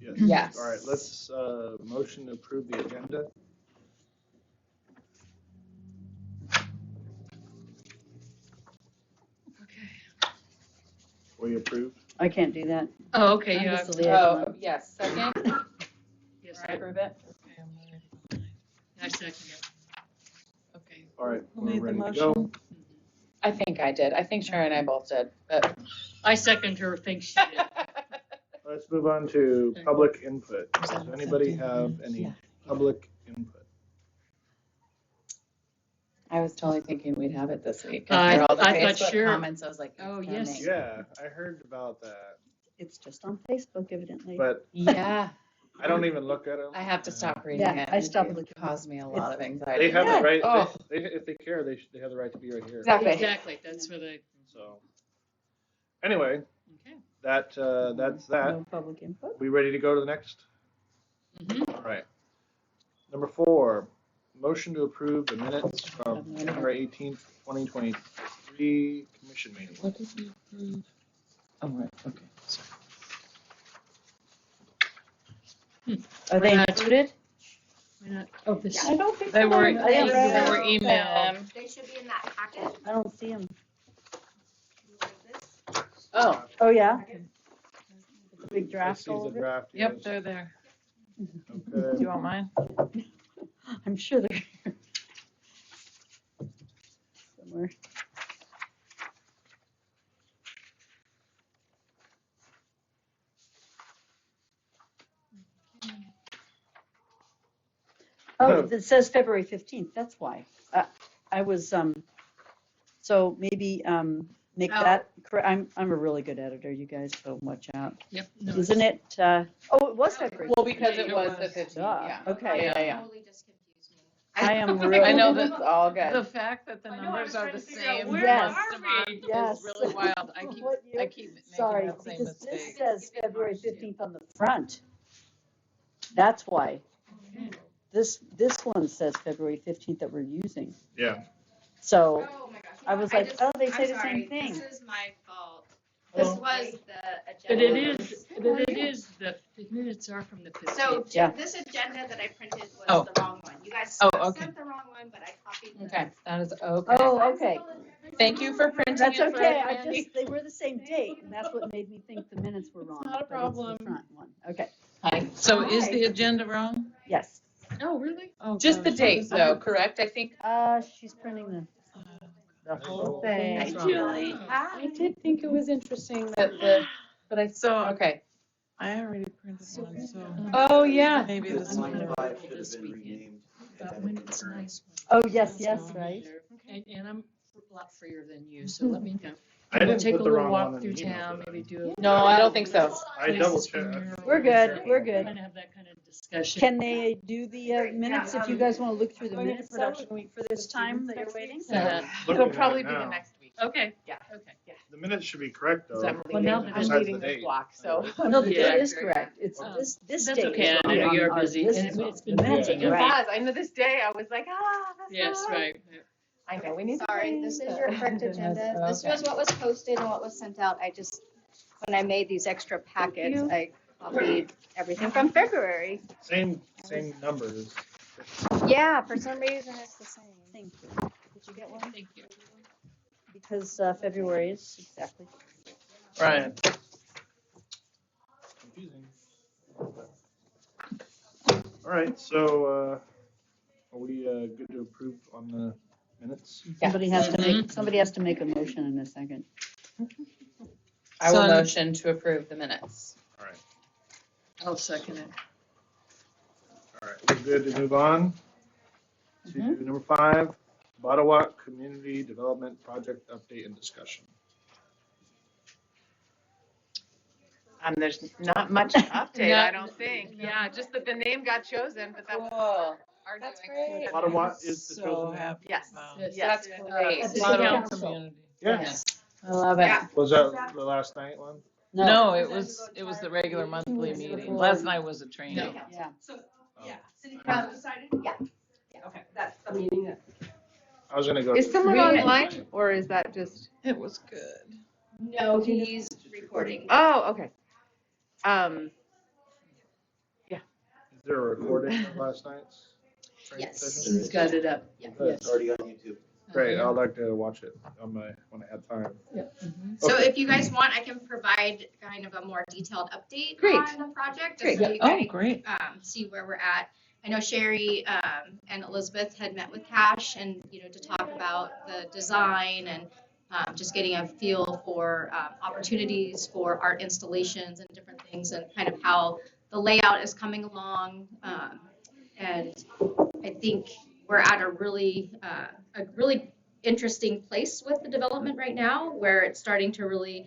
Yes. Yes. All right, let's, motion to approve the agenda. Okay. We approved. I can't do that. Oh, okay, I'm yeah. just the liaison. Oh, yes, second? Yes, I approve it. I second it. Okay. All right, Who we're made the ready to motion? go. I think I did. I think Sharon and I both did, but. I second her, think she did. Let's move on to public input. Does anybody have any public input? I was totally thinking we'd have it this week. I After all the thought Facebook sure. comments, I was like, Oh, it's yes. coming. Yeah, I heard about that, It's just on Facebook, evidently. but Yeah, I don't even look at them. I have to stop reading Yeah, it. I stopped It looking. caused me a lot of anxiety. They have Yeah. the right, Oh. if they care, they have the right to be right here. Exactly. Exactly, that's what I, So, anyway, okay. that's that. No public input. We ready to go to the next? Mhm. All right. Number 4, motion to approve the minutes from January 18th, 2023 commission meeting. What did we approve? Oh, right, okay. Are they Right. included? Why not? Oh, this, I don't think they so. were, I they haven't read were them. emailed. They should be in that packet. I don't see them. Oh, Oh, yeah? Big I draft see all the over it? draft. Yep, yes. they're there. Do Okay. you want mine? I'm sure they're here. Somewhere. Oh, it says February 15th, that's why. I was, so maybe, make Oh. that, I'm a really good editor, you guys, so watch out. Yep. no, Isn't it, oh, it was February. well, because it It was was. the 15th, Duh. yeah. Okay. Yeah. Totally just confused me. I am really. I know that's all The good. fact that the I know, I numbers was are trying the to figure out same. where Yes. are we? Yes. Is really wild. I keep What year? making Sorry, that same because this mistake. says February 15th on the front. That's why. This one says February 15th that we're using. Yeah. So Oh my gosh. I was like, oh, they say I'm the sorry. same thing. This is my fault. This Oh. was the But agenda. it is, the minutes are from the 15th. So Yeah. this agenda that I printed was Oh. the wrong one. You guys Oh, okay. sent the wrong one, but I copied the. Okay, that is okay. Oh, okay. Thank you for printing That's it for okay. I everybody. just, they were the same date, and that's what made me think the minutes were wrong. not a but it's the problem. front one. Okay, Hi. So is the agenda wrong? yes. Oh, really? Oh, Just the gosh. date though, correct? I think. She's printing the whole Oh. thing. Hi, is wrong. Julie. I did think it was interesting that but I So okay. I already printed one, so Oh, yeah. maybe this I'm one. gonna Five vote should this have been weekend. renamed. That when it's a nice Oh, yes, one. yes, right. And I'm a lot freer than you, so let me know. I We'll didn't take a put the little wrong walk one through in the email, town, did I? maybe do. No, I don't think so. I double checked. We're good, we're good. Kind of have that kind of discussion. Can they do the minutes if you guys want to look through the Going into minutes production though, week for this time that you're waiting? Uh, Looking It'll at probably it be the now. next week. Okay. Yeah. Okay. The minutes should be correct though. Because I'm Well, now leaving, that I'm Besides leaving the this date. block, so. No, the Yeah. date is correct. It's Oh, this that's date. okay. is I know wrong you're on ours. busy, This and is it's wrong. been The minutes are moving, It correct. has. I know this day, I was like, that's Yes, not right. I know, we need to. Sorry, change this is that. your correct agenda. This Okay. was what was posted and what was sent out. I just, when I made these extra packets, you. I copied everything from February. Same numbers. Yeah, for some reason it's the same. Thank you. Did you get one? Thank you. Because February is exactly. Right. Confusing. All right, so, are we, good to approve on the minutes? Somebody has to Mhm. make, somebody has to make a motion in a second. I will Son. motion to approve the minutes. All right, I'll second it. all right, we're good to move on to Mm-hmm. number 5, Bottawat Community Development Project Update and Discussion. There's not much to update, No, I don't think. no. Yeah, just that the name got chosen, but that's. Cool. our That's doing. great. Bottawat is the So chosen name? happy. Yes. about Yes. it. Yes, That's great. City Lot of Council. community. Yes. I love it. Yeah. Was that the last night one? No, it was the regular monthly meeting. before. Last night was a training. No. Yeah. So, Oh. yeah, city council decided? Yeah. Okay, that's the meeting that. I was gonna go. Is to- someone We- online or is that just? It was good. No, he's recording. Oh, okay. there a recording of last night's training Yes. session? He's got it up. It's already on YouTube. Great, I'd like to watch it on when I have time. So Okay. if you guys want, I can provide kind of a more detailed update Great. on the project, Great. just so you Oh, guys great. see where we're at. I know Sherry and Elizabeth had met with Cash and, to talk about the design and just getting a feel for opportunities for art installations and different things and kind of how the layout is coming along. And I think we're at a really interesting place with the development right now, where it's starting to really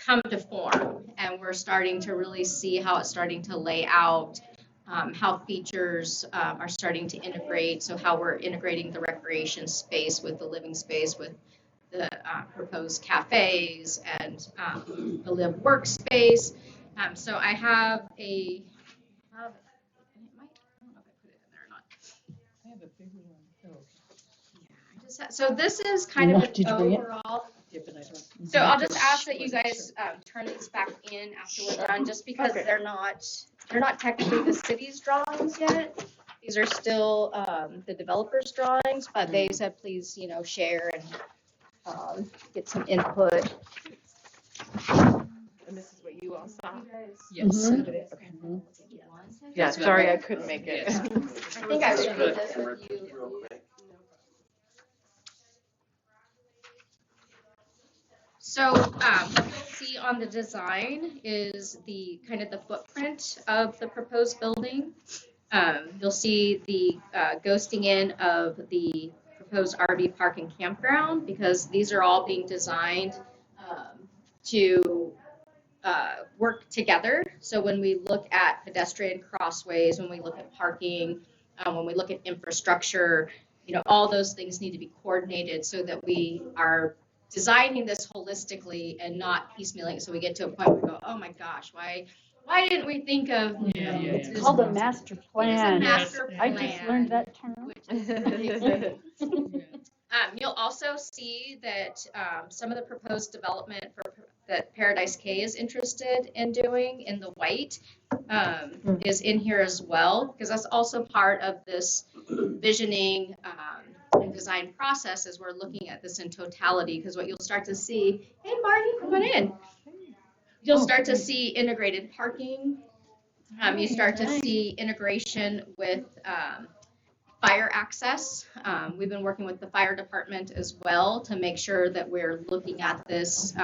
come to form, and we're starting to really see how it's starting to lay out, how features are starting to integrate. So how we're integrating the recreation space with the living space, with the proposed cafes and the live workspace. So I have I don't know if I put it in there or not. I have a bigger one. So this is kind of Did you an bring it? overall. Yeah, but I don't. So I'll just ask that you guys turn these back in after we're done, just because Okay. they're not technically the city's drawings yet. These are still the developer's drawings, but they said please, share and get some input. And this is what you all saw? Yes. Mhm. Mm-hmm. Yeah, sorry, I couldn't make it. I think I shared this with you. So what you'll see on the design is the kind of the footprint of the proposed building. You'll see the ghosting in of the proposed RV park and campground, because these are all being designed to work together. So when we look at pedestrian crossways, when we look at parking, when we look at infrastructure, all those things need to be coordinated so that we are designing this holistically and not piecemealing it. So we get to a point where we go, oh my gosh, why didn't we think of It's this? called a master It is a plan. master I plan. just learned that term. Which is really exciting. You'll also see that some of the proposed development that Paradise K is interested in doing in the white is in here as well, because that's also part of this visioning and design process as we're looking at this in totality. Because what you'll start to see, hey Marty, come on in. You'll start to see integrated parking. You start to see integration with fire access. We've been working with the fire department as well to make sure that we're looking at this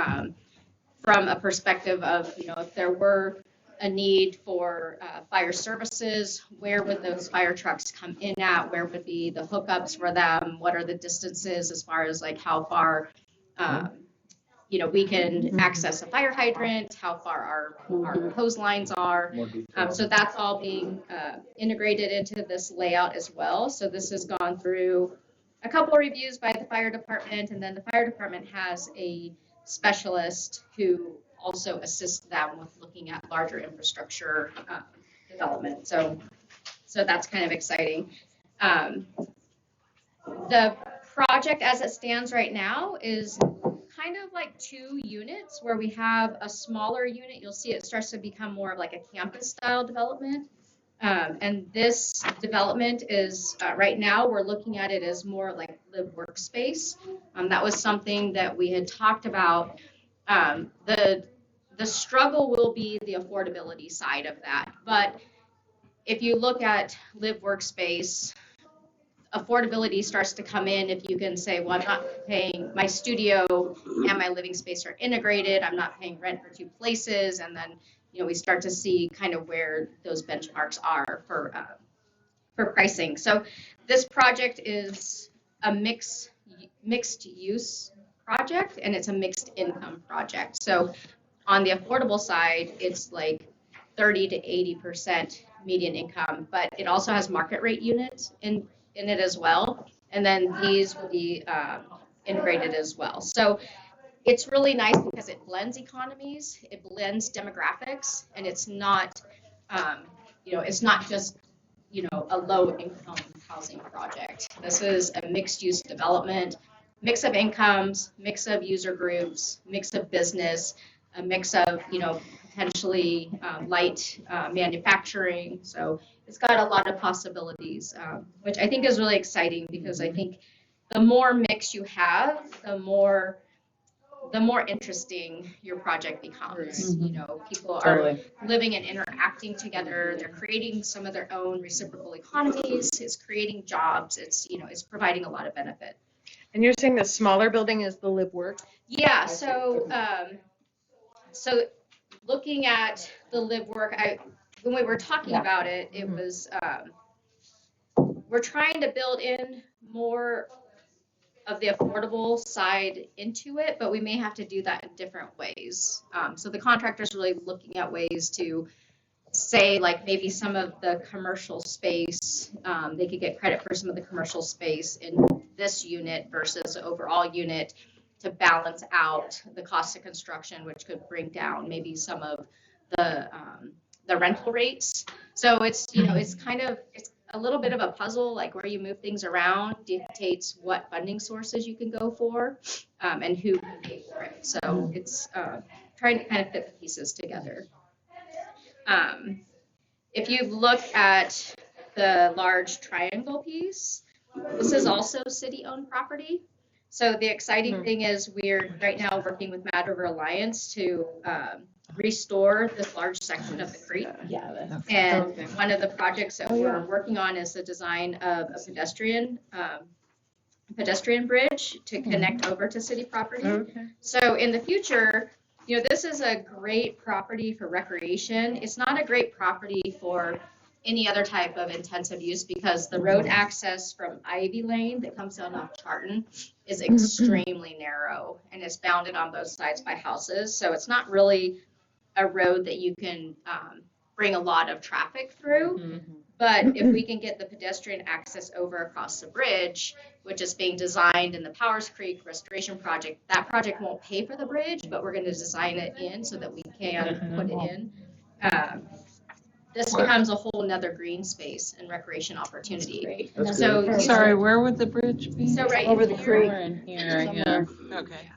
from a perspective of, if there were a need for fire services, where would those fire trucks come in at? Where would be the hookups for them? What are the distances as far as like how far we can access a fire hydrant, how far our hose lines are. More detail. So that's all being integrated into this layout as well. So this has gone through a couple of reviews by the fire department, and then the fire department has a specialist who also assists them with looking at larger infrastructure development. So that's kind of exciting. The project as it stands right now is kind of like 2 units, where we have a smaller unit. You'll see it starts to become more of like a campus style development. And this development is right now we're looking at it as more like live workspace. That was something that we had talked about. The struggle will be the affordability side of that. But if you look at live workspace, affordability starts to come in if you can say, well, I'm not paying, my studio and my living space are integrated, I'm not paying rent for 2 places, and then we start to see kind of where those benchmarks are for pricing. So this project is a mixed use project, and it's a mixed income project. So on the affordable side, it's like 30 to 80% median income, but it also has market rate units in it as well. And then these will be integrated as well. So it's really nice because it blends economies, it blends demographics, and it's not, it's not just, a low income housing project. This is a mixed use development, mix of incomes, mix of user groups, mix of business, a mix of, potentially light manufacturing. So it's got a lot of possibilities, which I think is really exciting because I think the more mix you have, the more interesting your project becomes. Right. You know, people are Totally. living and interacting together. They're creating some of their own reciprocal economies. It's creating jobs. It's, you know, it's providing a lot of benefit. And you're saying the smaller building is the live work? Yeah. So looking at the live work, when we were talking Yeah. about it, it was we're trying to build in more of the affordable side into it, but we may have to do that in different ways. So the contractor's really looking at ways to say, like, maybe some of the commercial space, they could get credit for some of the commercial space in this unit versus overall unit to balance out the cost of construction, which could bring down maybe some of the rental rates. So it's, you know, it's kind of, it's a little bit of a puzzle, like where you move things around dictates what funding sources you can go for, and who can pay for it. So it's trying to kind of fit the pieces together. If you look at the large triangle piece, this is also city-owned property. So the exciting thing is we're right now working with Mad River Alliance to restore this large section of the creek. Yeah. And one of the projects that we're working on is the design of a pedestrian bridge to connect over to city property. Okay. So in the future, you know, this is a great property for recreation. It's not a great property for any other type of intensive use because the road access from Ivy Lane that comes down off Charton is extremely narrow and it's bounded on both sides by houses. So it's not really a road that you can bring a lot of traffic through. But if we can get the pedestrian access over across the bridge, which is being designed in the Powers Creek Restoration Project, that project won't pay for the bridge, but we're going to design it in so that we can put it in. This becomes a whole nother green space and recreation opportunity. That's So, good. Sorry, where would the bridge be? So right Over in the here, creek. Somewhere in here, yeah. Somewhere. Okay.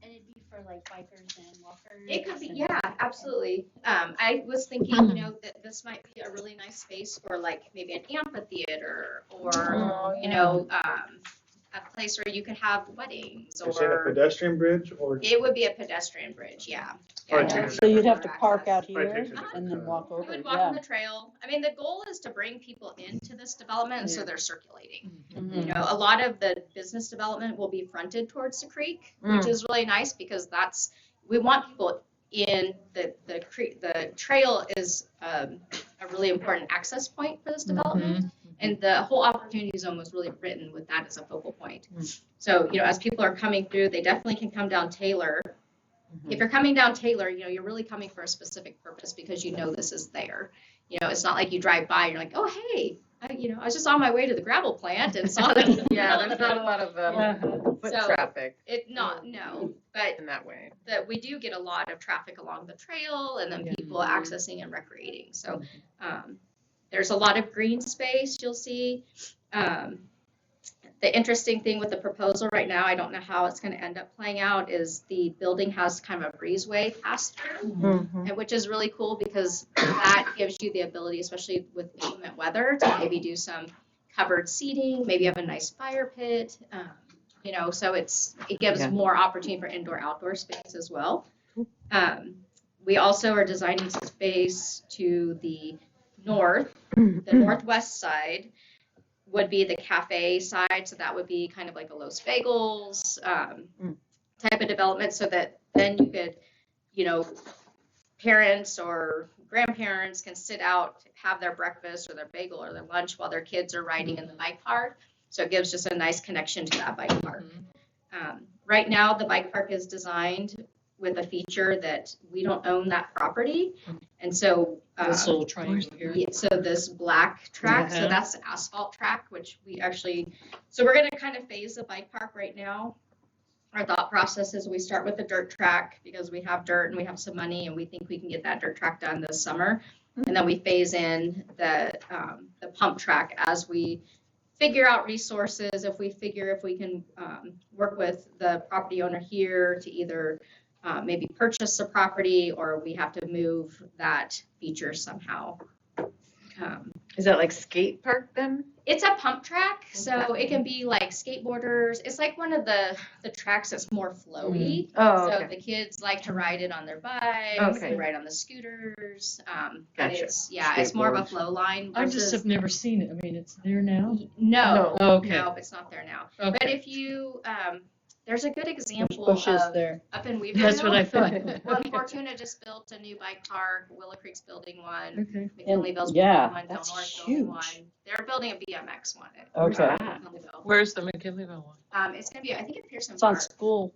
And it'd be for like bikers and walkers. it could be, and- yeah, absolutely. I was thinking, you know, that this might be a really nice space for like maybe an amphitheater or, you know, a place where you could have weddings You're saying a or pedestrian bridge or? it would be a pedestrian bridge, yeah. Right, Yeah, so So you'd have to access. park out Right, here takes it. and then walk You over, would walk yeah. on the trail. I mean, the goal is to bring people into this development, and so they're circulating. You know, a lot of the business development will be fronted towards the creek, which is really nice because we want people in the creek. The trail is a really important access point for this development, and the whole opportunity zone was really written with that as a focal point. So, you know, as people are coming through, they definitely can come down Taylor. If you're coming down Taylor, you know, you're really coming for a specific purpose because you know this is there. You know, it's not like you drive by and you're like, oh, hey, I was just on my way to the gravel plant and saw that. Yeah, there's not a lot of foot So- traffic No, but in that way. that we do get a lot of traffic along the trail and then people accessing and recreating. So there's a lot of green space you'll see. The interesting thing with the proposal right now, I don't know how it's going to end up playing out, is the building has kind of a breezeway pass through, and which is really cool because that gives you the ability, especially with inclement weather, to maybe do some covered seating, maybe have a nice fire pit, you know, so it gives more opportunity for indoor-outdoor space as well. We also are designing space to the northwest side would be the cafe side, so that would be kind of like a Los Bagels type of development, so that then you could, you know, parents or grandparents can sit out, have their breakfast or their bagel or their lunch while their kids are riding in the bike park. So it gives just a nice connection to that bike park. Right now, the bike park is designed with a feature that we don't own that property, and so This little triangle here. so this black track, so that's the asphalt track, which we actually, so we're going to kind of phase the bike park right now. Our thought process is we start with the dirt track because we have dirt and we have some money and we think we can get that dirt track done this summer. And then we phase in the pump track as we figure out resources. If we can work with the property owner here to either maybe purchase the property, or we have to move that feature somehow. Is that like skate park then? It's a pump track, so it can be like skateboarders. It's like one of the tracks that's more flowy. Oh, So okay. the kids like to ride it on their bikes, Okay. they ride on the scooters. But Gotcha. it's more of a Skateboards. flow line I just versus. have never seen it. I mean, it's there now. No, Oh, okay. no, it's not there now. But Okay. if you, there's a good There's example bushes of there. up in Weaverville. That's what I thought. Well, Fortuna just built a new bike park. Willow Creek's building one. Okay. McKinleyville's yeah, building one. Del that's North's building one. huge. They're building a BMX one at Okay. McKinleyville. Where's the McKinleyville one? It's gonna be, I think at Pearson It's on Park, School,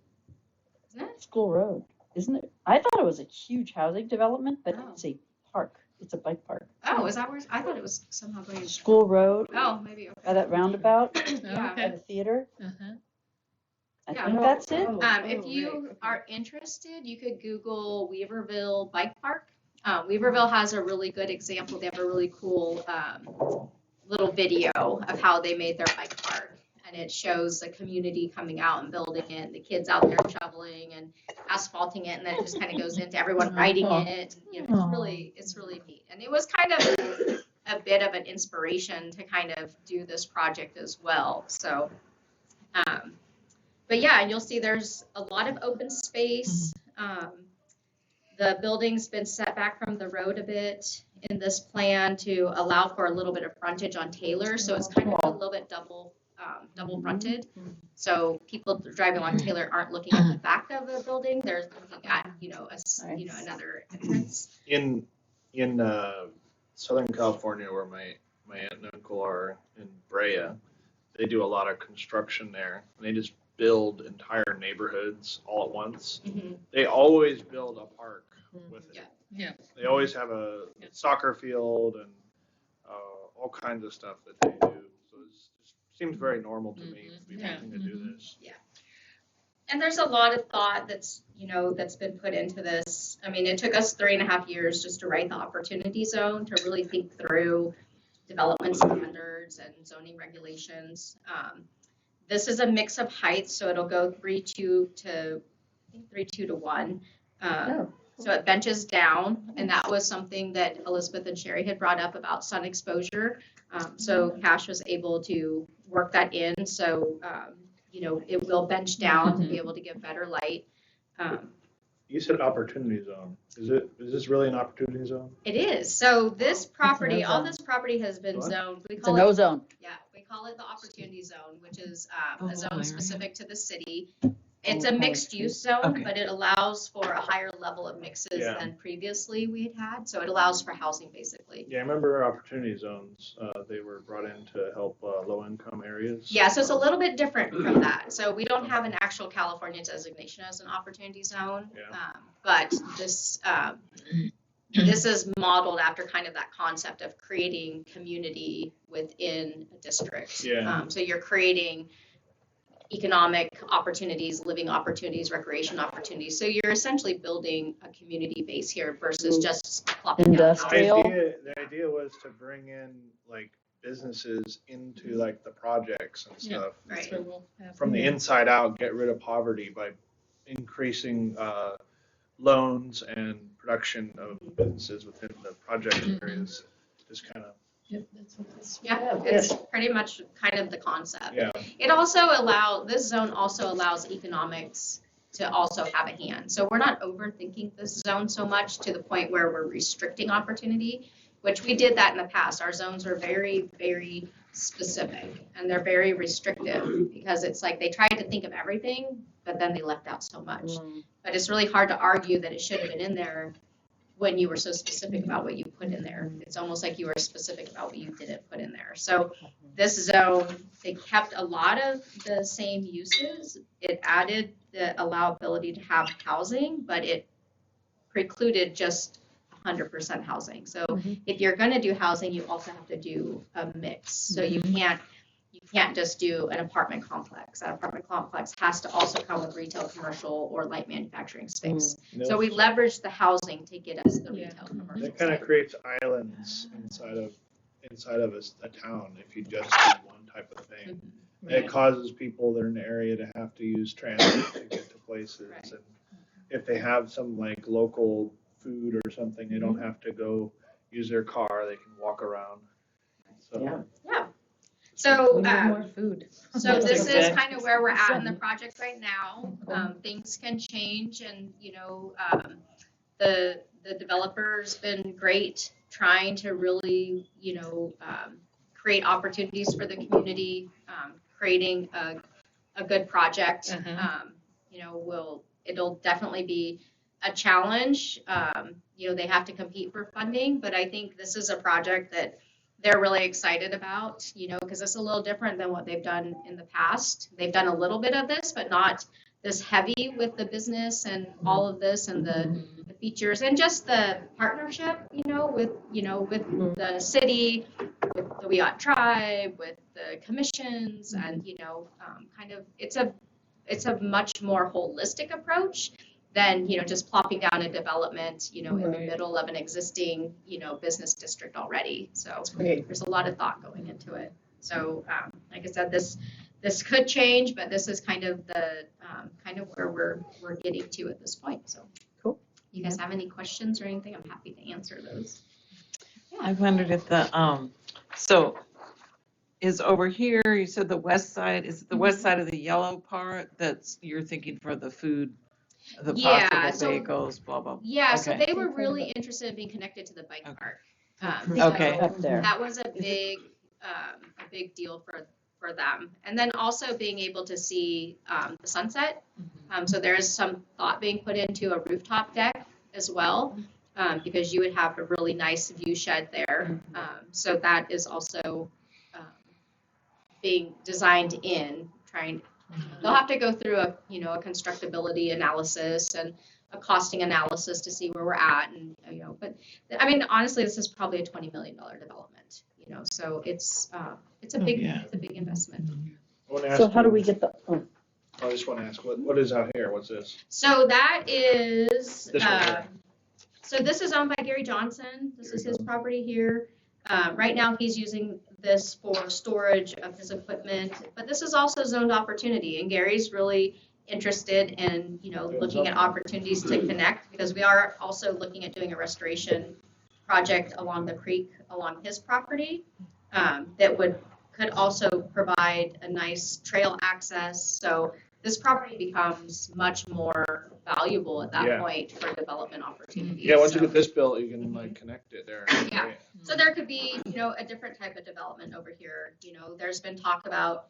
isn't it? School Road, isn't it? I thought it was a huge housing development, but Oh. it's a park. It's a bike park. Oh, is that where, I thought it was somehow going. School Road, Oh, maybe, okay. by that roundabout, Yeah. by the theater. Uh-huh. I Yeah. think that's it. If you are interested, you could Google Weaverville Bike Park. Weaverville has a really good example. They have a really cool little video of how they made their bike park. And it shows the community coming out and building it, the kids out there shoveling and asphalting it, and then it just kind of goes into everyone riding it. You know, it's really neat. And it was kind of a bit of an inspiration to kind of do this project as well. So, but yeah, and you'll see there's a lot of open space. The building's been set back from the road a bit in this plan to allow for a little bit of frontage on Taylor. So it's kind of a little bit double fronted. So people driving along Taylor aren't looking at the back of the building. They're looking at, another entrance. In Southern California, where my aunt and uncle are in Brea, they do a lot of construction there, and they just build entire neighborhoods all at once. Mhm. They always build a park with it. Yeah. Yeah. They always have a soccer field and all kinds of stuff that they do. So it just seems very normal to me to be Yeah. wanting to do this. And there's a lot of thought that's been put into this. I mean, it took us 3.5 years just to write the opportunity zone, to really think through development standards and zoning regulations. This is a mix of heights, so it'll go 3.2 to 1. So it benches down, and that was something that Elizabeth and Sherry had brought up about sun exposure. So Cash was able to work that in, so it will bench down to be able to give better light. You said opportunity zone. Is this really an opportunity zone? It is. So this property, all zone. this property has been What? zoned. We It's a call no it, zone. we call it the opportunity zone, which is Oh, a zone area. specific to the city. It's a Okay. mixed use zone, Okay. but it allows for a higher level of mixes Yeah. than previously we'd had. So it allows for housing basically. Yeah, I remember opportunity zones. They were brought in to help low-income areas. Yeah, so it's a little bit different from that. So we don't have an actual California designation as an opportunity zone. Yeah. But this is modeled after kind of that concept of creating community within a district. Yeah. So you're creating economic opportunities, living opportunities, recreation opportunities. So you're essentially building a community base here versus just plopping down houses. Industrial. The idea was to bring in like businesses into like the projects and Yeah. stuff. Right. So we'll have- From the inside out, get rid of poverty by increasing loans and production of businesses within the project areas. Just kind of, Yep, that's what this. Yeah, it's pretty much kind of the concept. yeah. It also this zone also allows economics to also have a hand. So we're not overthinking this zone so much to the point where we're restricting opportunity, which we did that in the past. Our zones are very, very specific and they're very restrictive because it's like they tried to think of everything, but then they left out so much. But it's really hard to argue that it should have been in there when you were so specific about what you put in there. It's almost like you were specific about what you didn't put in there. So this zone, it kept a lot of the same uses. It added the allowability to have housing, but it precluded just 100% housing. So if you're going to do housing, you also have to do a mix. So you can't just do an apartment complex. That apartment complex has to also come with retail, commercial, or light manufacturing space. So we leverage the housing to get us the retail, commercial. It kind of side. creates islands inside of a town if you just do one type of thing. It causes people that are in the area to have to use transit to get to places. Right. And if they have some like local food or something, they don't have to go use their car, they can walk around. So, Yeah. So, We need more food. so this is Exactly. kind of where we're at in the project right now. Things can change and, the developer's been great trying to really, create opportunities for the community, creating a good project. It'll definitely be a challenge. They have to compete for funding, but I think this is a project that they're really excited about, because it's a little different than what they've done in the past. They've done a little bit of this, but not this heavy with the business and all of this and the features and just the partnership, with the city, with the Wiat tribe, with the commissions, and it's a much more holistic approach than just plopping down a development in the Right. middle of an existing business district already. So Great. there's a lot of thought going into it. So like I said, this could change, but this is kind of the kind of where we're getting to at this point. So Cool. You guys have any questions or anything? I'm happy to answer those. I wondered if so is over here, you said the west side, is it the west side of the yellow part that's, you're thinking for the food, the Yeah, possible so- bagels, blah, blah? Yeah, so Okay. they were really interested in being connected to the bike Okay. park. Okay. So Up there. that was a big deal for them. And then also being able to see the sunset. So there is some thought being put into a rooftop deck as well, because you would have a really nice view shed there. So that is also being designed in, they'll have to go through a constructability analysis and a costing analysis to see where we're at, and but I mean, honestly, this is probably a $20 million development, so it's a big yeah. it's a big investment. I wanna ask So how do you- we get the, I just want to ask, what is out here? What's this? So that is This one here. so this is owned by Gary Johnson. This is his property here. Right now, he's using this for storage of his equipment, but this is also zoned opportunity, and Gary's really interested in, looking at opportunities to connect, because we are also looking at doing a restoration project along the creek, along his property, that could also provide a nice trail access. So this property becomes much more valuable at that Yeah. point for development opportunities. Yeah, once you So- get this built, you can like connect it there. Yeah. Right. So there could be, a different type of development over here. There's been talk about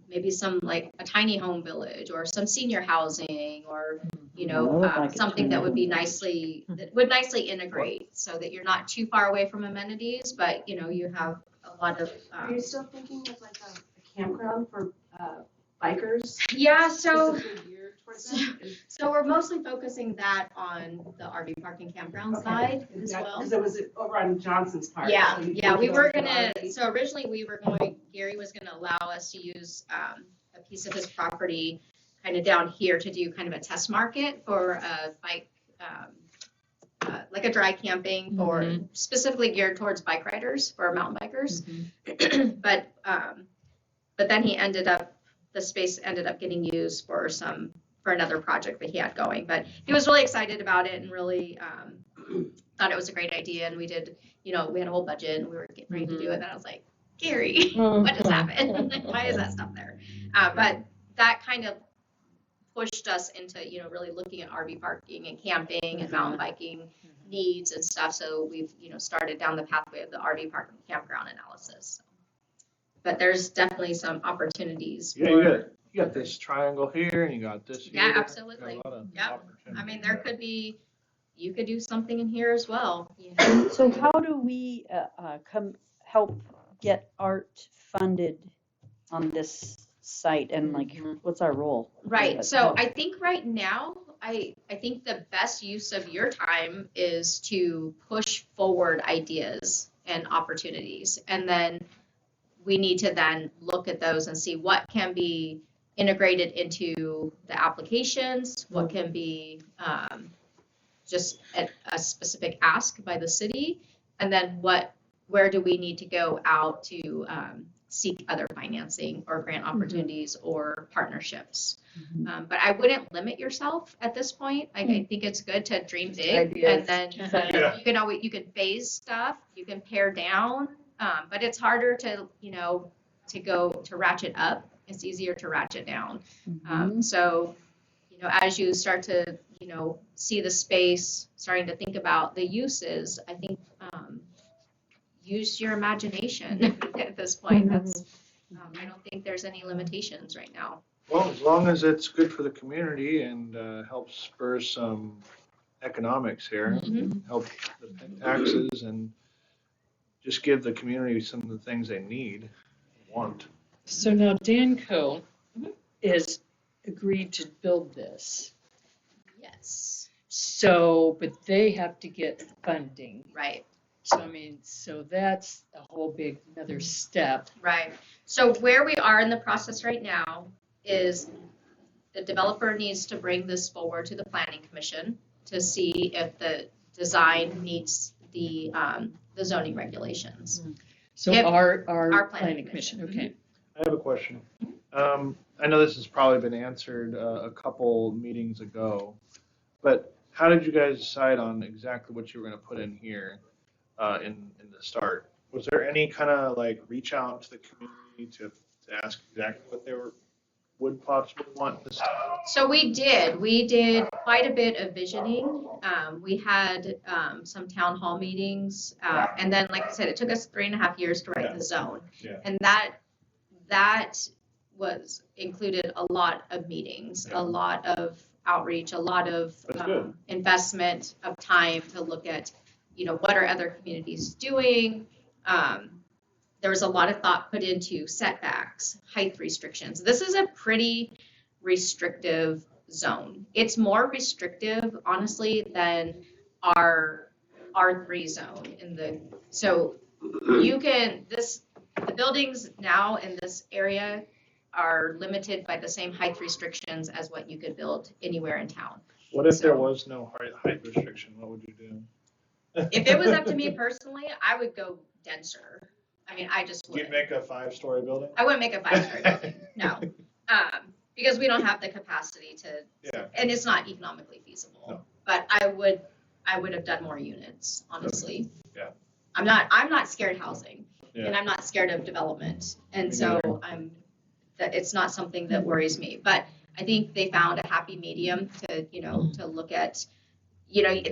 maybe some like a tiny home village or some senior housing or, I would like a something that tiny would be home. that would nicely integrate so that you're not too far away from amenities, but, you have a lot of. Are you still thinking of like a campground for bikers? Yeah, so. Specifically geared towards them? So we're mostly focusing that on the RV park and campground side as well. Because it was over on Johnson's part. Yeah, so you yeah, think we it were was gonna, RV. so originally Gary was gonna allow us to use a piece of his property kind of down here to do kind of a test market for a bike, like a dry camping for specifically geared towards bike riders, for mountain bikers. But then the space ended up getting used for another project that he had going. But he was really excited about it and really thought it was a great idea. And we did, we had a whole budget and we were getting ready to do it. And I was like, Gary, what just happened? Why is that stuff there? But that kind of pushed us into, really looking at RV parking and camping and mountain biking needs and stuff. So we've, started down the pathway of the RV park and campground analysis. But there's definitely some opportunities. Yeah, you got this triangle here and you got this here. Yeah, absolutely. Got a lot of Yep. opportunity. I mean, there could be, you could do something in here as well. So how do we help get art funded on this site, and like, what's our role? Right. So I think right now, I think the best use of your time is to push forward ideas and opportunities. And then we need to then look at those and see what can be integrated into the applications, what can be just a specific ask by the city, and then where do we need to go out to seek other financing or grant opportunities or partnerships. But I wouldn't limit yourself at this point. Like, I think it's good to dream big, Ideas. and then Yeah. you can always, you can phase stuff, you can pare down, but it's harder to, to go to ratchet up. It's easier to ratchet down. So, as you start to, see the space, starting to think about the uses, I think, use your imagination at this point. That's, I don't think there's any limitations right now. Well, as long as it's good for the community and helps spur some economics here, help the taxes and just give the community some of the things they need, want. So now Danco is agreed to build this. Yes. So, but they have to get funding. Right. So, I mean, so that's a whole big another step. Right. So where we are in the process right now is the developer needs to bring this forward to the planning commission to see if the design meets the zoning regulations. So Yep. our Our planning commission, okay. I have a question. I know this has probably been answered a couple meetings ago, but how did you guys decide on exactly what you were going to put in here in the start? Was there any kind of like reach out to the community to ask exactly what they would possibly want to see? So we did quite a bit of visioning. We had some town hall meetings, and then, like I said, it took us 3.5 years to write the zone. Yeah. And that was included a lot of meetings, a lot of outreach, a lot of That's good. investment of time to look at, what are other communities doing. There was a lot of thought put into setbacks, height restrictions. This is a pretty restrictive zone. It's more restrictive, honestly, than our R3 zone so the buildings now in this area are limited by the same height restrictions as what you could build anywhere in town. What if there So- was no height restriction? What would you do? If it was up to me personally, I would go denser. I mean, I just would. You'd make a 5-story building? I wouldn't make a 5-story building, no. Because we don't have the capacity to, Yeah. and it's not economically feasible. No. But I would have done more units, honestly. Yeah. I'm not scared housing, and Yeah. I'm not scared of development. And Me so neither. it's not something that worries me. But I think they found a happy medium to, to look at,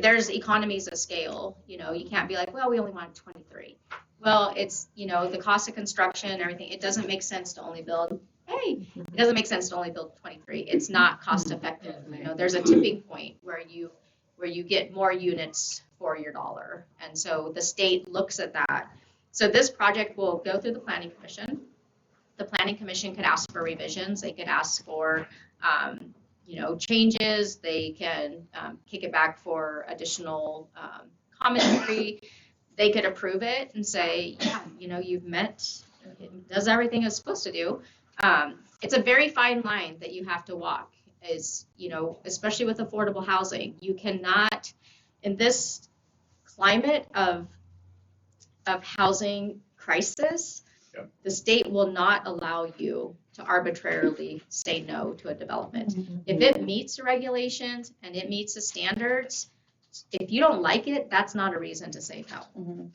there's economies of scale. You can't be like, well, we only want 23. Well, it's, the cost of construction and everything, it doesn't make sense to only build, it doesn't make sense to only build 23. It's not cost effective. There's a tipping point where you get more units for your dollar. And so the state looks at that. So this project will go through the planning commission. The planning commission could ask for revisions. They could ask for, changes. They can kick it back for additional commentary. They could approve it and say, yeah, you've met, it does everything it's supposed to do. It's a very fine line that you have to walk, especially with affordable housing. You cannot, in this climate of housing crisis, Yep. the state will not allow you to arbitrarily say no to a development. If it meets the regulations and it meets the standards, if you don't like it, that's not a reason to say no.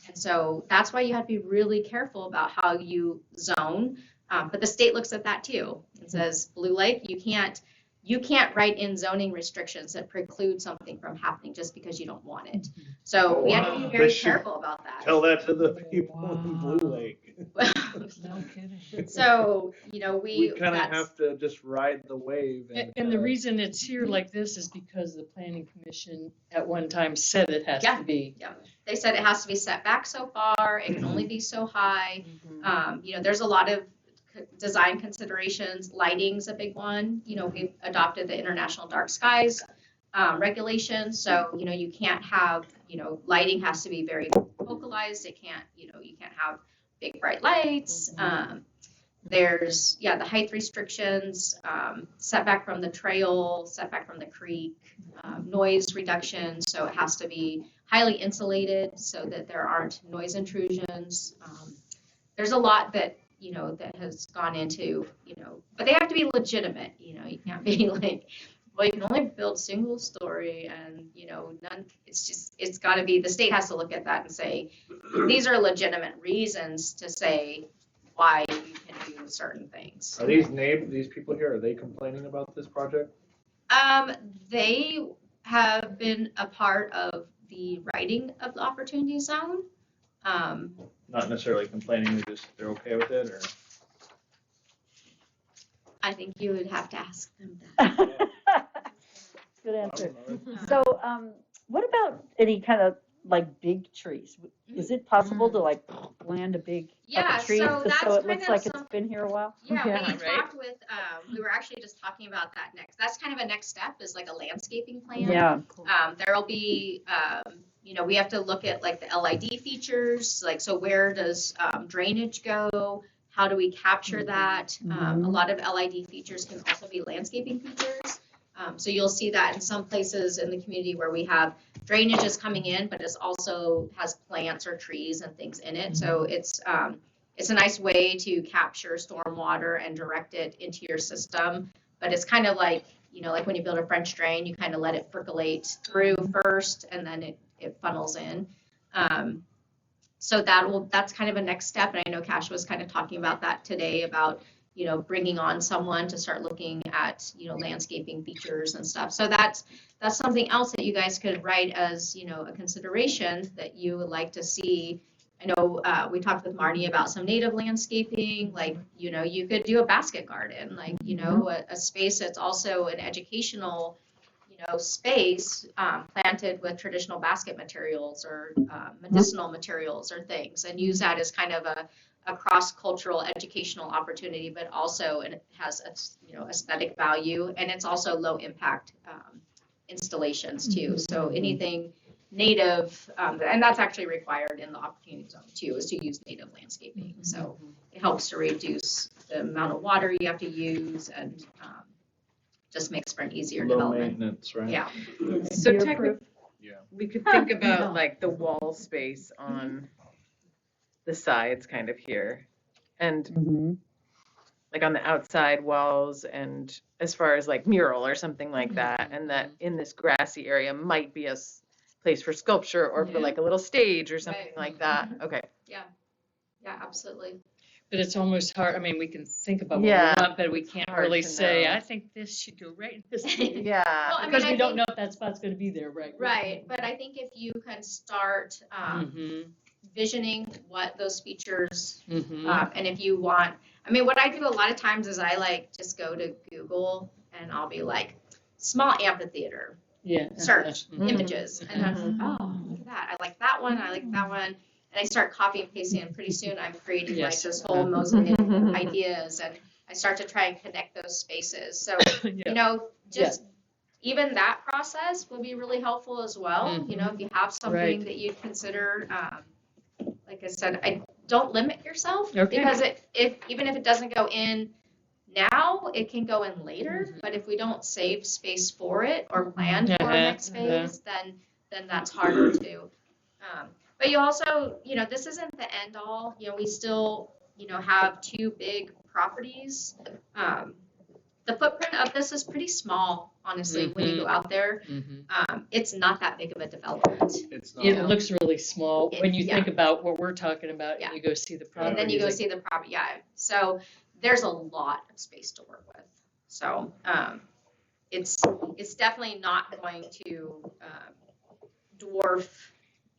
And so that's why you have to be really careful about how you zone. But the state looks at that too. It says, Blue Lake, you can't write in zoning restrictions that preclude something from happening just because you don't want it. So we have to be Wow. very They should careful about that. Tell that to the people in Wow. Blue Lake. No kidding. So, We kind of that's- have to just ride the wave. And the reason it's here like this is because the planning commission at one time said it has Yeah. to be. they said it has to be set back so far, it can only be so high. There's a lot of design considerations. Lighting's a big one. We've adopted the International Dark Skies regulations, so you can't have, lighting has to be very focalized. It can't, you can't have big bright lights. There's the height restrictions, setback from the trail, setback from the creek, noise reduction. So it has to be highly insulated so that there aren't noise intrusions. There's a lot that you know, that has gone into, you know, but they have to be legitimate, you know, you can't be like, well, you can only build single story and, you know, it's gotta be, the state has to look at that and say, these are legitimate reasons to say why you can do certain things. Are these people here, are they complaining about this project? They have been a part of the writing of the opportunity zone. Not necessarily complaining, they're okay with it, or? I think you would have to ask them that. Good answer. I don't know. So, what about any kind of like big trees? Is it possible to like plant a big Yeah, tree so that's so it kind looks of like it's some- been here a while? Yeah, Yeah, we right. talked with, we were actually just talking about that next. That's kind of a next step, is like a landscaping plan. Yeah. There'll be, you know, we have to look at like the LID features, like, so where does drainage go? How do we capture that? A lot of LID features can also be landscaping features. So you'll see that in some places in the community where we have drainage is coming in, but it also has plants or trees and things in it. So it's a nice way to capture stormwater and direct it into your system. But it's kind of like, you know, like when you build a French drain, you kind of let it percolate through first and then it funnels in. So that's kind of a next step. And I know Cash was kind of talking about that today about, you know, bringing on someone to start looking at, you know, landscaping features and stuff. So that's something else that you guys could write as, you know, a consideration that you would like to see. I know we talked with Marty about some native landscaping, like, you know, you could do a basket garden, like, you know, a space that's also an educational, you know, space planted with traditional basket materials or medicinal materials or things, and use that as kind of a cross-cultural educational opportunity, but also it has a, you know, aesthetic value, and it's also low impact installations too. So anything native, and that's actually required in the opportunity zone too, is to use native landscaping. So it helps to reduce the amount of water you have to use and just makes for an easier Low development. maintenance, right? Yeah. So Deer technically, proof? Yeah. we could think about like the wall space on the sides kind of here. And Mhm. like on the outside walls and as far as like mural or something like that. And that in this grassy area might be a place for sculpture or for Yeah. like a little stage or something Right. like that. Okay. Yeah, absolutely. But it's almost hard, I mean, we can think about what we Yeah. want, but we can't Hard really to say, know. I think this should go right in this. Yeah. Well, I mean, Because I we don't think- know if that spot's gonna be there, right? Right, but I think if you can start Mm-hmm, visioning what those features, mm-hmm. and if you want, I mean, what I do a lot of times is I like just go to Google and I'll be like, small amphitheater, Yeah. search Mhm. images, and then, oh, look at that, I like that one, I like that one. And I start copy and pasting, and pretty soon I'm creating like Yes. this whole mosaic of ideas, and I start to try and connect those spaces. So, Yeah. you know, just even that process will be really helpful as well. You know, if you have something Right. that you'd consider, like I said, I don't limit yourself, Okay. because even if it doesn't go in now, it can go in later. But if we don't save space for it or plan for our next phase, then that's harder to. But you also, you know, this isn't the end all. You know, we still, you know, have 2 big properties. The footprint of this is pretty small, honestly, when you go out there. Mhm. It's not that big of a development. It's not. It looks really small when you Yeah. think about what we're talking about Yeah. and you go see the property. And then you go see the property, yeah. So there's a lot of space to work with. So it's definitely not going to dwarf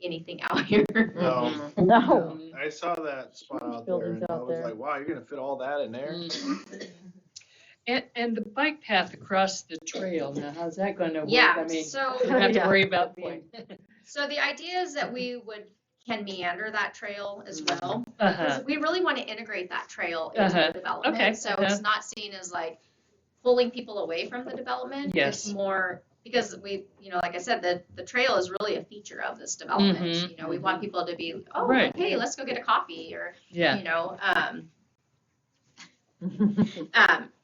anything out here. No. No. I saw that spot out there Buildings and I out was there. like, wow, you're gonna fit all that in there? And the bike path across the trail, now how's that gonna work? Yeah, I mean, so- you don't have to Yeah. worry about being. So the idea is that we can meander that trail as well. Uh-huh. Because we really want to integrate that trail into Uh-huh. the development. Okay. So it's not seen as like pulling people away from the development. Yes. It's more, because we, you know, like I said, the trail is really a feature of this development. Mhm. You know, we want people to be, oh, Right. okay, let's go get a coffee, or, Yeah. you know,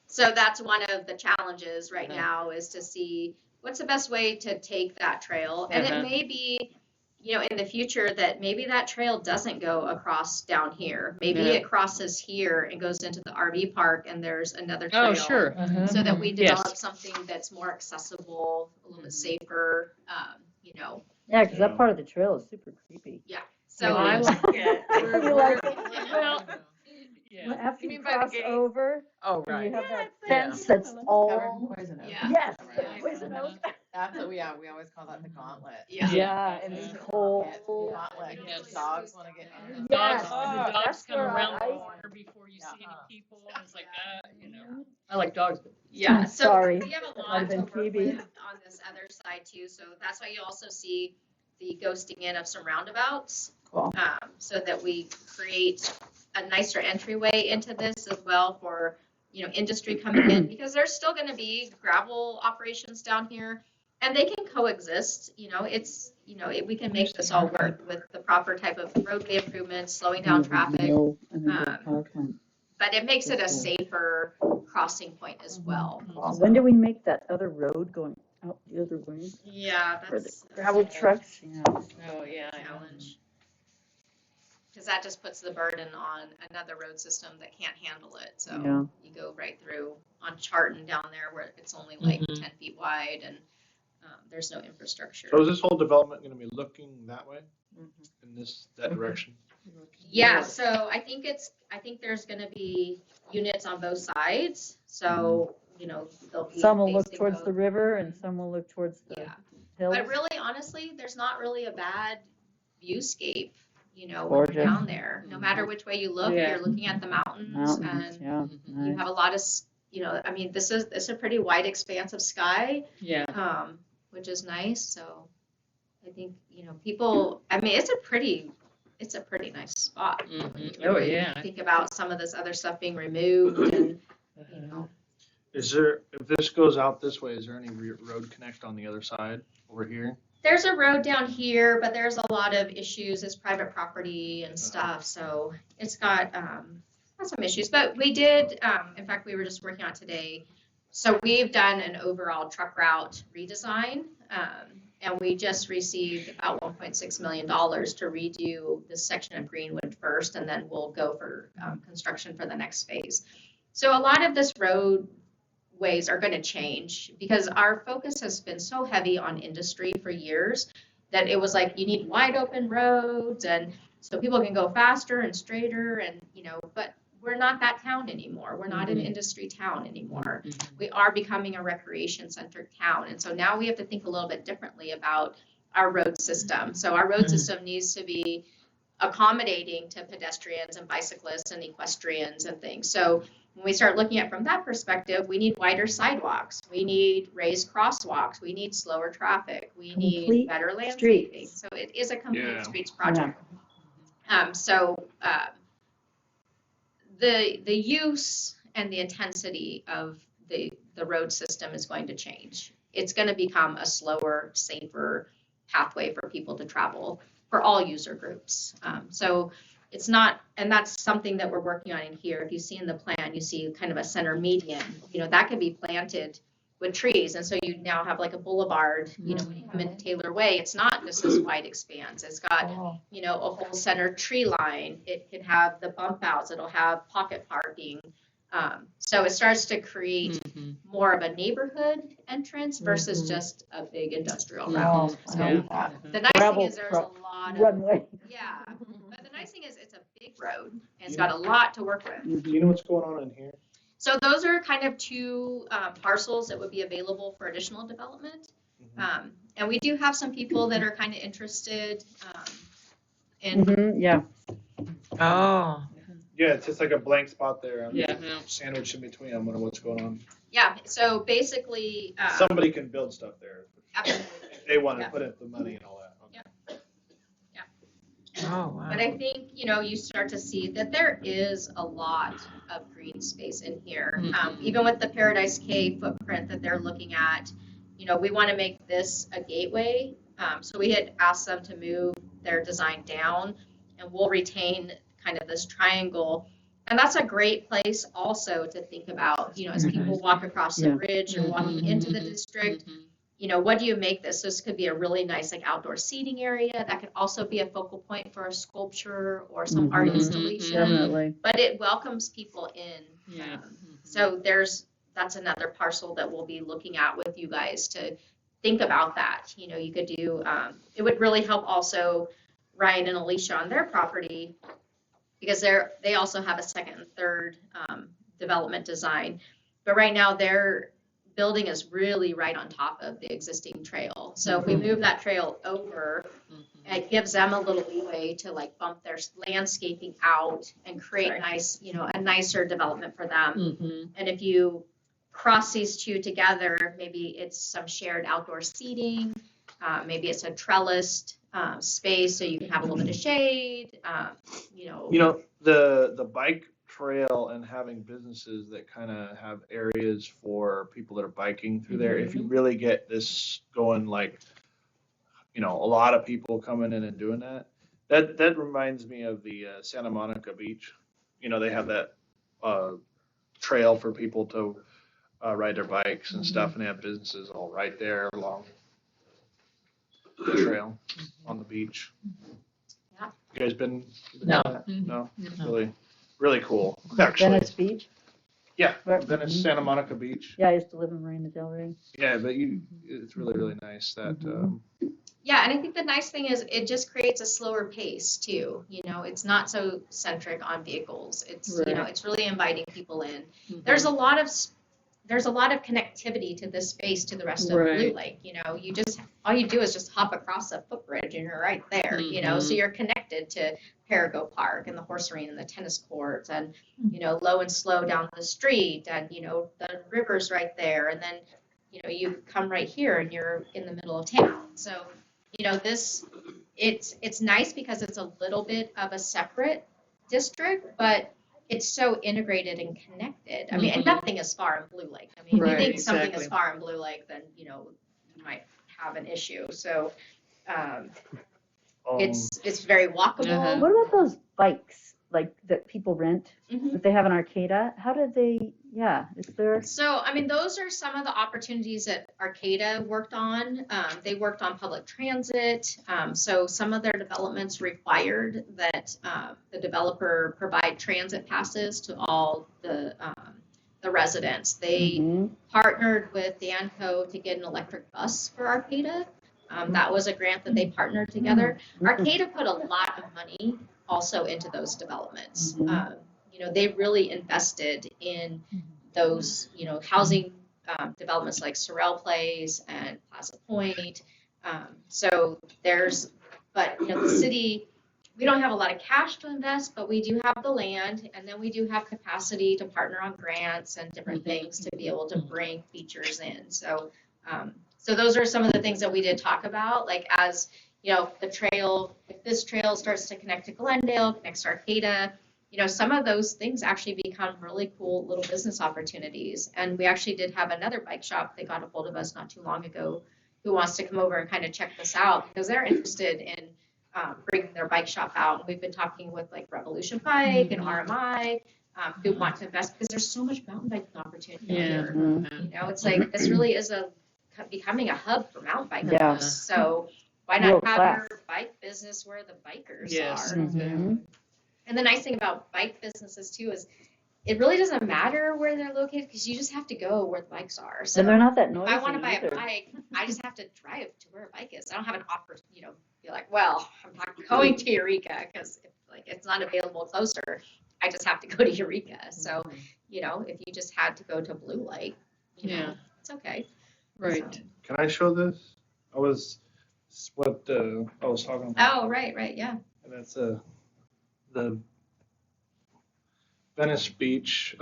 so that's one of the challenges right Uh-huh. now, is to see what's the best way to take that trail. And Uh-huh. it may be, you know, in the future that maybe that trail doesn't go across down here. Maybe it crosses here and goes into the RV park and there's another trail. Oh, sure. Uh-huh. So that we Yes. develop something that's more accessible, a little bit safer, you know. Yeah, because that part of the trail is super creepy. So I like it. You like, Well, yeah. after You you mean by the cross gate? over, Oh, and right. you have that Yeah. fence that's all, Poison oak. yeah. yes, poison oak. That's what we always call that the gauntlet. Yeah, and it's cold. Gauntlet. Yes. Dogs want to get in. Dogs, Yes, when the dogs that's come where around the I- corner before you see any people, and it's like, you know, I like dogs, but Yeah, so Sorry. we have a Might lot have to been work Phoebe. with on this other side too, so that's why you also see the ghosting in of some roundabouts. Cool. So that we create a nicer entryway into this as well for, you know, industry coming in, because there's still gonna be gravel operations down here, and they can coexist, you know, it's, you know, we can make this all work with the proper type of roadway improvements, slowing down traffic. But it makes it a safer crossing point as well. When do we make that other road going out the other way? Yeah, For the that's gravel trucks? Yeah. oh, yeah, a I know. challenge. Because that just puts the burden on another road system that can't handle it. So Yeah. you go right through on Charton down there where it's only like Mhm. 10 feet wide and there's no infrastructure. So is this whole development gonna be looking that way, Mm-hmm. in that direction? Yeah, so I think there's gonna be units on both sides. So, you know, they'll be Some will look facing towards both. the river and some will look towards the Yeah. hills. But really, honestly, there's not really a bad viewscape, you know, when Gorgeous. you're down there. No matter which way you look, Yeah. you're looking at the mountains, Mountains, and yeah. you Nice. have a lot of, you know, I mean, this is a pretty wide expanse of sky, Yeah. which is nice. So I think, you know, people, I mean, it's a pretty nice spot. when you Mhm. Oh, really yeah. Think about some of this other stuff being removed and, you know. Is there, if this goes out this way, is there any road connect on the other side over here? There's a road down here, but there's a lot of issues. It's private property and stuff, so it's got some issues. But we did, in fact, we were just working on it today. So we've done an overall truck route redesign, and we just received about $1.6 million to redo this section of Greenwood first, and then we'll go for construction for the next phase. So a lot of this roadways are going to change because our focus has been so heavy on industry for years that it was like you need wide open roads and so people can go faster and straighter and, you know, but we're not that town anymore. We're not an industry town anymore. We are becoming a recreation centered town. And so now we have to think a little bit differently about our road system. So our road system needs to be accommodating to pedestrians and bicyclists and equestrians and things. So when we start looking at it from that perspective, we need wider sidewalks, we need raised crosswalks, we need slower traffic, we need Complete better landscaping. streets. So it is a complete Yeah. streets project. The use and the intensity of the road system is going to change. It's going to become a slower, safer pathway for people to travel for all user groups. So it's not, and that's something that we're working on in here. If you see in the plan, you see kind of a center median, you know, that can be planted with trees. And so you now have like a boulevard, you know, when you come into Taylor Way, it's not just this wide expanse. It's got, you know, a whole center tree line. It can have the bump outs. It'll have pocket parking. So it starts to create more of a neighborhood entrance versus just a big industrial route. Oh, So I hate that. the nice thing Gravel is there's truck a lot of, runway. yeah, but the nice thing is it's a big road and it's got a lot to work with. Do you know what's going on in here? So those are kind of two parcels that would be available for additional development. And we do have some people that are kind of interested in, Mhm, yeah. Oh, Yeah, it's just like a blank spot there. Yeah. Sandwiched in between. I wonder what's going on. yeah, so basically, Somebody can build stuff there. absolutely. They want to Yeah. put in the money and all that. Okay. oh, wow. But I think, you know, you start to see that there is a lot of green space in here. Even with the Paradise Cay footprint that they're looking at, you know, we want to make this a gateway. So we had asked them to move their design down and we'll retain kind of this triangle. And that's a great place also to think about, you know, as people walk across the Yeah. bridge or walking into the district, what do you make this? This could be a really nice like outdoor seating area. That could also be a focal point for a sculpture or some art Mhm. installation. Definitely. But it welcomes people in. Yeah. So that's another parcel that we'll be looking at with you guys to think about that. You could do, it would really help also Ryan and Alicia on their property because they also have a second and third development design. But right now their building is really right on top of the existing trail. So if we move that trail over, it gives them a little leeway to like bump their landscaping out and create a nicer development for them. And if you cross these two together, maybe it's some shared outdoor seating, maybe it's a trellised space so you can have a little bit of shade. The bike trail and having businesses that kind of have areas for people that are biking through there. If you really get this going, like, a lot of people coming in and doing that reminds me of the Santa Monica Beach. They have that trail for people to ride their bikes and stuff, and they have businesses all right there along the trail on the beach. Yeah. You guys been No. to that? No? It's really cool, actually. Venice Beach? Yeah, Right. Venice, Santa Monica Beach. Yeah, I used to live in Marina Del Rey. Yeah, but it's really, really nice that, Yeah, and I think the nice thing is it just creates a slower pace too. It's not so centric on vehicles. It's it's really inviting people in. There's a lot of connectivity to this space to the rest of Blue Lake. All you do is just hop across a footbridge and you're right there. So you're connected to Perigo Park and the horse arena and the tennis courts and Low and Slow down the street and the river's right there, and then you come right here and you're in the middle of town. So it's nice because it's a little bit of a separate district, but it's so integrated and connected. I mean, and nothing is far in Blue Lake. I mean, if you think something is far in Blue Lake, then you might have an issue. So it's very walkable. What about those bikes, like that people rent, that they have in Arcata? How did they, is there? So, I mean, those are some of the opportunities that Arcata worked on. They worked on public transit. So some of their developments required that the developer provide transit passes to all the residents. They partnered with Danco to get an electric bus for Arcata. That was a grant that they partnered together. Arcata put a lot of money also into those developments. They really invested in those, housing developments like Sorrel Place and Plaza Point. But the city, we don't have a lot of cash to invest, but we do have the land, and then we do have capacity to partner on grants and different things to be able to bring features in. So those are some of the things that we did talk about, like as the trail, if this trail starts to connect to Glendale, connects to Arcata, some of those things actually become really cool little business opportunities. And we actually did have another bike shop that got a hold of us not too long ago who wants to come over and kind of check this out because they're interested in bringing their bike shop out. We've been talking with like Revolution Bike and RMI who want to invest because there's so much mountain biking opportunity here. It's like this really is becoming a hub for mountain bikers. Yeah. So why not have your bike business where the bikers are? And the nice thing about bike businesses too is it really doesn't matter where they're located because you just have to go where the bikes are. So and they're not that noisy. if I want to buy either. a bike, I just have to drive to where a bike is. I don't have an offer, be like, well, I'm not going to Eureka because it's not available closer. I just have to go to Eureka. So, if you just had to go to Blue Lake, it's okay. Right. So. Can I show this? I was talking about. Oh, right, yeah. And that's the Venice Beach.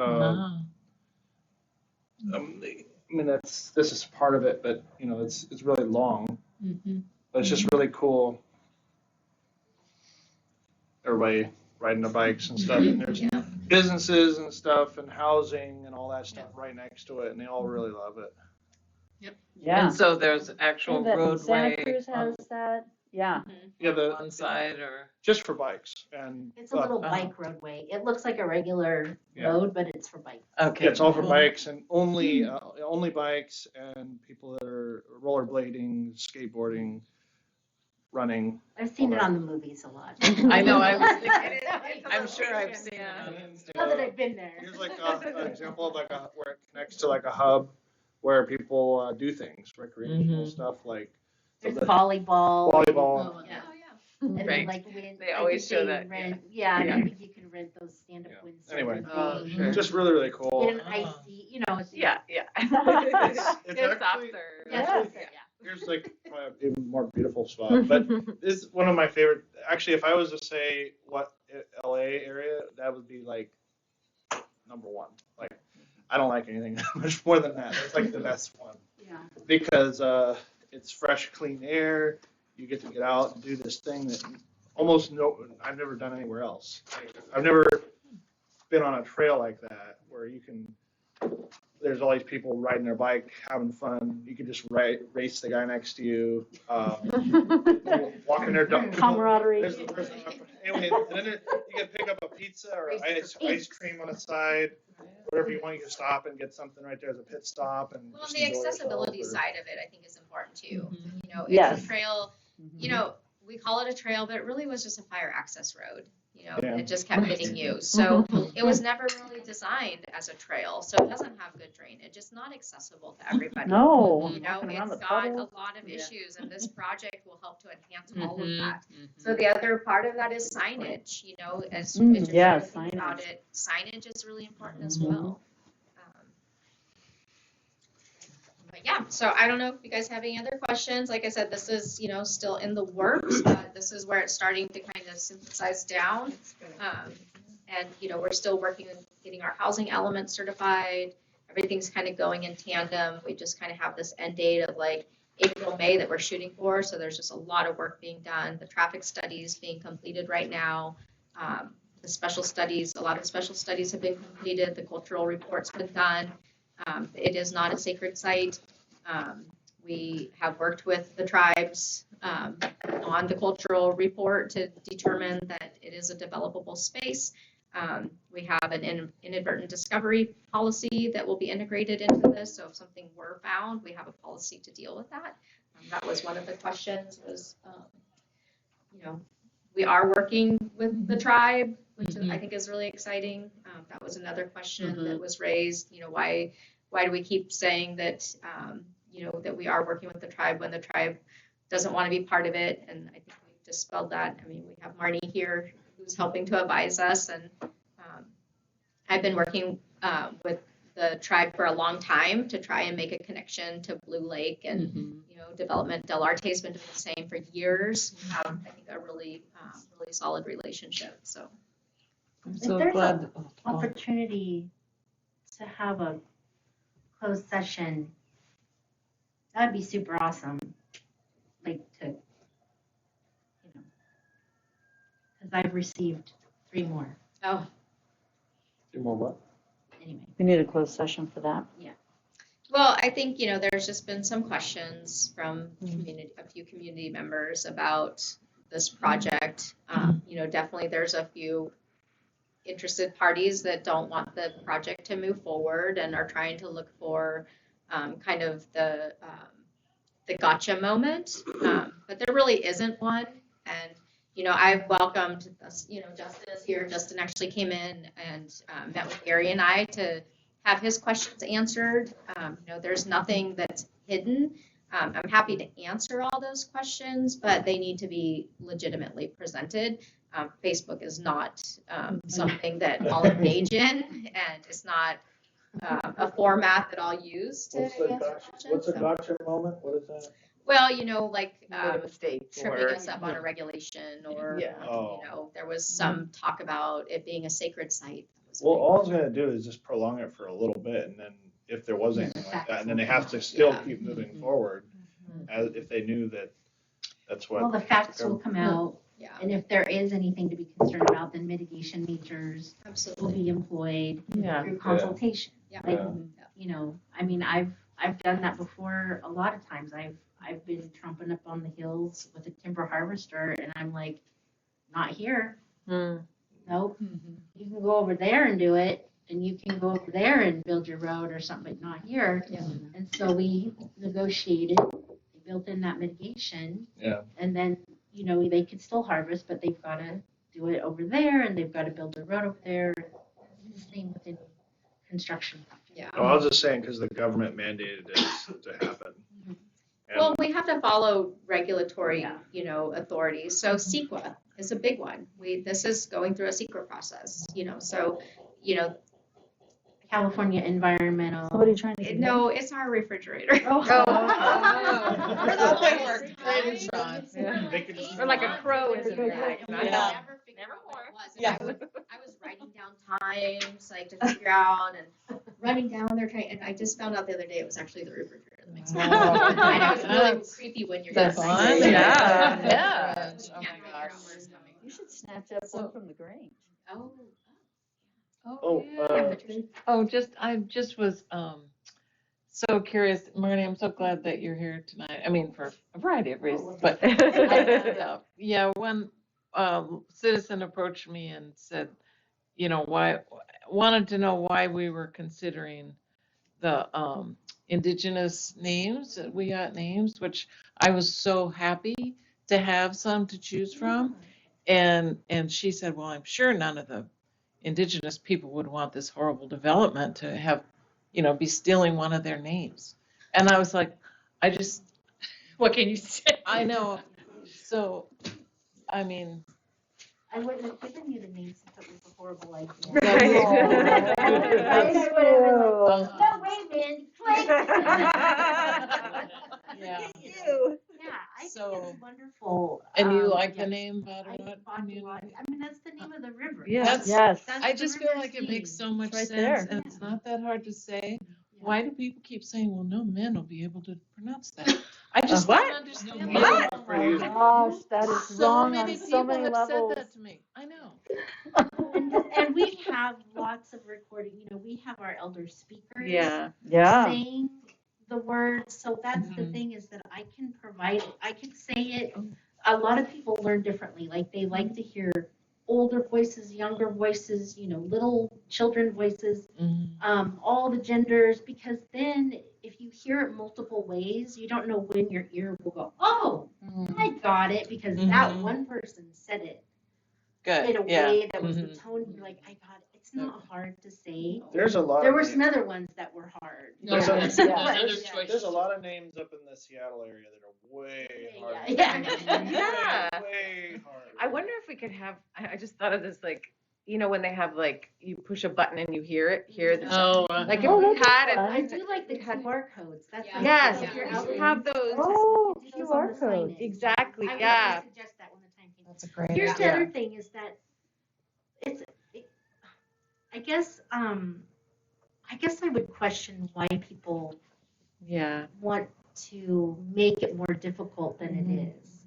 This is part of it, but it's really long. But it's just really cool. Everybody riding their bikes and stuff, and there's businesses and stuff and housing and all that stuff right next to it, and they all really love it. Yeah. And so there's actual And that Santa roadway. Cruz has that. Yeah. Yeah, the, One side or? just for bikes and. It's a little Oh. bike roadway. It looks like a regular Yeah. road, but it's for bikes. Okay. Yeah, it's all for cool. bikes and only bikes and people that are rollerblading, skateboarding, running. I've seen it on the movies a lot. I know, I was thinking, It's a I'm little sure I've picture. seen it on Instagram. Now that I've been there. Here's like an example of like where it connects to like a hub where people do things, recreational stuff like There's the volleyball. volleyball. Oh, Yeah. yeah. And then Right. like wind. They I always think show they that, Rent, yeah, and Yeah. I think you can rent those stand-up Yeah. windsurfing Anyway. Oh, things. sure. Just really, really cool. Get an icy, you know, it's. Yeah, yeah. It's It's soft actually- serve. Yeah. Here's like an even more beautiful spot, but this is one of my favorite. Actually, if I was to say what LA area, that would be like number one. Like, I don't like anything much more than that. It's like the best one Yeah. because it's fresh, clean air. You get to get out and do this thing that I've never done anywhere else. Like, I've never been on a trail like that where you can. There's all these people riding their bike, having fun. You can just race the guy next to you. Walking their dog. Camaraderie. There's the person anyway, and then you can pick up a pizza or ice cream on the side. Whatever you want, you can stop and get something right there as a pit stop and Well, just and the enjoy accessibility yourself, or- side of it, I think, is important too. You know, it's Yes. a trail. You know, we call it a trail, but it really was just a fire access road. You know, Yeah. it just kept getting used. So it was never really designed as a trail. So it doesn't have good drainage. It's not accessible to everybody. No. You know, Walking around it's the got puddles. a lot of Yeah. issues, and this project will help to enhance all Mhm, of that. mhm. So the other part of that is signage. You know, as Mm, as you're yeah, thinking about signage. it, signage is really important as Mhm. well. But yeah, so I don't know if you guys have any other questions. Like I said, this is, you know, still in the works, but this is where it's starting to kind of synthesize down. And, you know, we're still working on getting our housing elements certified. Everything's kind of going in tandem. We just kind of have this end date of like April, May that we're shooting for. So there's just a lot of work being done. The traffic studies being completed right now. The special studies, a lot of special studies have been completed. The cultural report's been done. It is not a sacred site. We have worked with the tribes on the cultural report to determine that it is a developable space. We have an inadvertent discovery policy that will be integrated into this. So if something were found, we have a policy to deal with that. That was one of the questions was, you know, we are working with the tribe, which I think is really exciting. That was another question that was raised. You know, why do we keep saying that, you know, that we are working with the tribe when the tribe doesn't want to be part of it? And I think we've dispelled that. I mean, we have Marnie here who's helping to advise us, and I've been working with the tribe for a long time to try and make a connection to Blue Lake and you know, development. Del Arte's been doing the same for years. We have, I think, a really really solid relationship. So I'm If so there's glad. Opportunity to have a closed session, that'd be super awesome. Like to, you know, because I've received 3 more oh. Do more what? anyway. We need a closed session for that. Well, I think, you know, there's just been some questions from a few community members about this project. You know, definitely there's a few interested parties that don't want the project to move forward and are trying to look for kind of the gotcha moment. But there really isn't one. And, you know, I've welcomed, you know, Justin is here. Justin actually came in and met with Gary and I to have his questions answered. You know, there's nothing that's hidden. I'm happy to answer all those questions, but they need to be legitimately presented. Facebook is not something that I'll engage in, and it's not a format that I'll use to answer questions. What's a So- gotcha moment? What is that? Well, you know, like Made a mistake tripping or. us up on a regulation, or Yeah. Oh. you know, there was some talk about it being a sacred site. That was a Well, big all it's gonna do is just prolong it for a little bit, and then if there was anything like that, and then they have to still Yeah. keep moving forward, as if they knew that that's what. Well, the facts will come out, Yeah, and if there is anything to be concerned about, then mitigation measures will absolutely. be employed Yeah. through consultation. Yeah. Like, Yeah. you know, I mean, I've done that before a lot of times. I've I've been trumping up on the hills with a timber harvester, and I'm like, not here. Mm. Nope. You can go over there and do it, and you can go over there and build your road or something, but not here. Yeah. And so we negotiated, they built in that mitigation. Yeah. And then, you know, they could still harvest, but they've got to do it over there, and they've got to build a road over there. The same with any construction. Yeah. No, I was just saying because the government mandated this to happen. And- Well, we have to follow regulatory, Yeah. you know, authorities. So CEQA is a big one. This is going through a CEQA process, you know, so, you know, California Environmental. Somebody trying to. no, it's our refrigerator. We're the Right. ones created Sean. Yeah. They could just- Or like a crow is in there. like, I not never that. figured out what it was. Yeah. And I was writing down times, like to figure out, and running down there trying, and I just found out the other day it was actually the refrigerator that makes it. Oh. I know, it's really creepy when you're. That's just fun. like- Yeah. Yeah. You Oh can't my figure out gosh. where it's coming You should snatch up one from the Grange. from. Oh, Oh, I just was so curious, Marnie. I'm so glad that you're here tonight. I mean, for a variety of reasons, but yeah, one citizen approached me and said, you know, wanted to know why we were considering the indigenous names. We got names, which I was so happy to have some to choose from, and she said, well, I'm sure none of the indigenous people would want this horrible development to have, you know, be stealing one of their names. And I was like, What can you say? I know. So, I mean, I wouldn't have given you the names if it was a horrible idea. Right. No way, man. yeah. Yeah, I think So- it's wonderful. And you like the yes. name I Buttermilk bought Community? I mean, that's the name of the river. Yes. Yes. That's I the just feel river's like it name. makes so much right sense, there. and it's not that hard to say. Yeah. Why do people keep saying, well, no men will be able to pronounce that? I just What? don't understand No, that. it's pretty easy. Gosh, that is So wrong many on so people many have levels. said that to me. I know. And we have lots of recording, you know, we have our elder speakers. Yeah. Yeah. Saying the words, so that's the Mhm. thing is that I can provide it, I can say it. A lot of people learn differently, like they like to hear older voices, younger voices, you know, little children voices, all the genders, because then if you hear it multiple ways, you don't know when your ear will go, oh, I got it, because that Mhm. one person said it Good. in a Yeah. way that was the Mhm. tone, you're like, I got it. It's not hard to say. There's a lot. There of were names. some other ones that were hard. There's Yeah. a- There's Yeah. other There's choices. a lot of names up in the Seattle area that are way Yeah, harder. Yeah. Way harder. I wonder if we could have, I just thought of this, like, you know, when they have, like, you push a button and you hear the Oh, like, if Oh, we that'd be had fun. I it. do like the had- QR codes. That's Yeah. like, Yes, if you're Yeah. out we there, have those. Oh, do those on QR the code. signage. Exactly, I would yeah. suggest that when the time came. That's a great Here's the Yeah. other thing is that I guess I would question why people Yeah. want to make it more difficult than it is.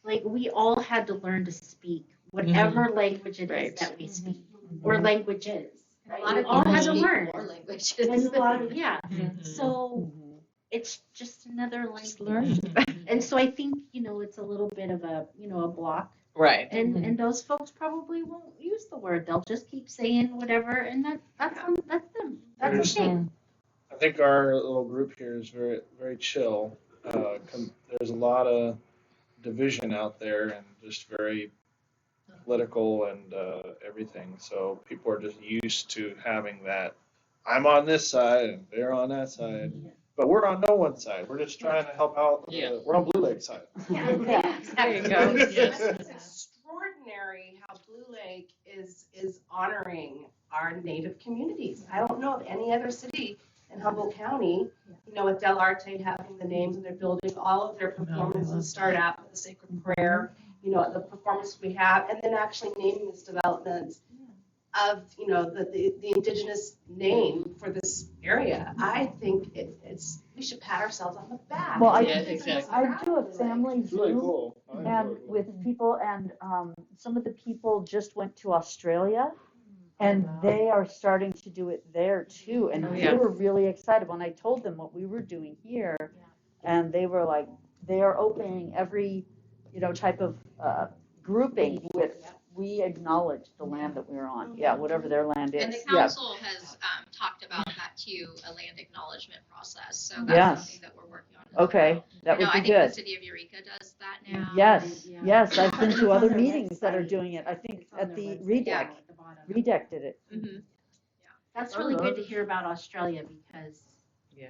Like, we all had to learn to speak whatever language it is Right. that we speak, or languages. A lot We of all people had to speak learn. more languages. And a lot of, yeah. Mhm. So it's just another language. learn. And so I think, you know, it's a little bit of a, you know, a block. Right. And those folks probably won't use the word. They'll just keep saying whatever, and that's them. That's okay. I think our little group here is very, very chill. There's a lot of division out there and just very political and everything. So people are just used to having that. I'm on this side and they're on that side, but we're on no one's side. We're just trying to help out. Yeah. We're on Blue Lake side. Yeah. There you go. It's extraordinary how Blue Lake is honoring our native communities. I don't know of any other city in Humboldt County, you know, with Del Arte having the names and they're building all of their performances start out with the sacred prayer, you know, the performance we have, and then actually naming this development of, you know, the indigenous name for this area. I think we should pat ourselves on the back. Well, Yeah, exactly. I do a family It's really Zoom cool. I enjoy and it. with people, and some of the people just went to Australia, and they are starting to do it there too, and Oh, they yeah. were really excited when I told them what we were doing here, and they were like, they are opening every, type of, grouping with, we acknowledge the land that we're on, whatever their land And is, the council has talked about that too, a land acknowledgement process, so that's Yes. something that we're working on as well. Okay, that would I be think the good. city of Eureka does that now. Yes, Yeah. yes, I've been It's to on other their meetings that are website. doing it, I think It's on at their the website, Yeah. REDEC, at the bottom. REDEC did it. Mhm. That's really good to hear about Australia because Yeah.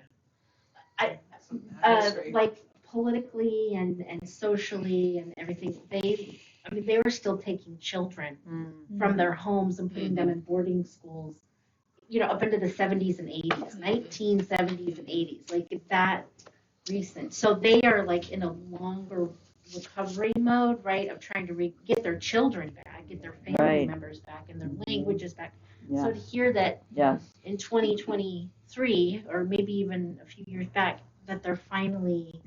like politically and socially and everything, they were still taking children from their homes and putting them in boarding schools, up into the 70s and 80s, 1970s and 80s, like that recent. So they are like in a longer recovery mode, right, of trying to get their children back, get their family Right. members back and their languages back. Yeah, So to hear that yes, in 2023, or maybe even a few years back, that they're finally,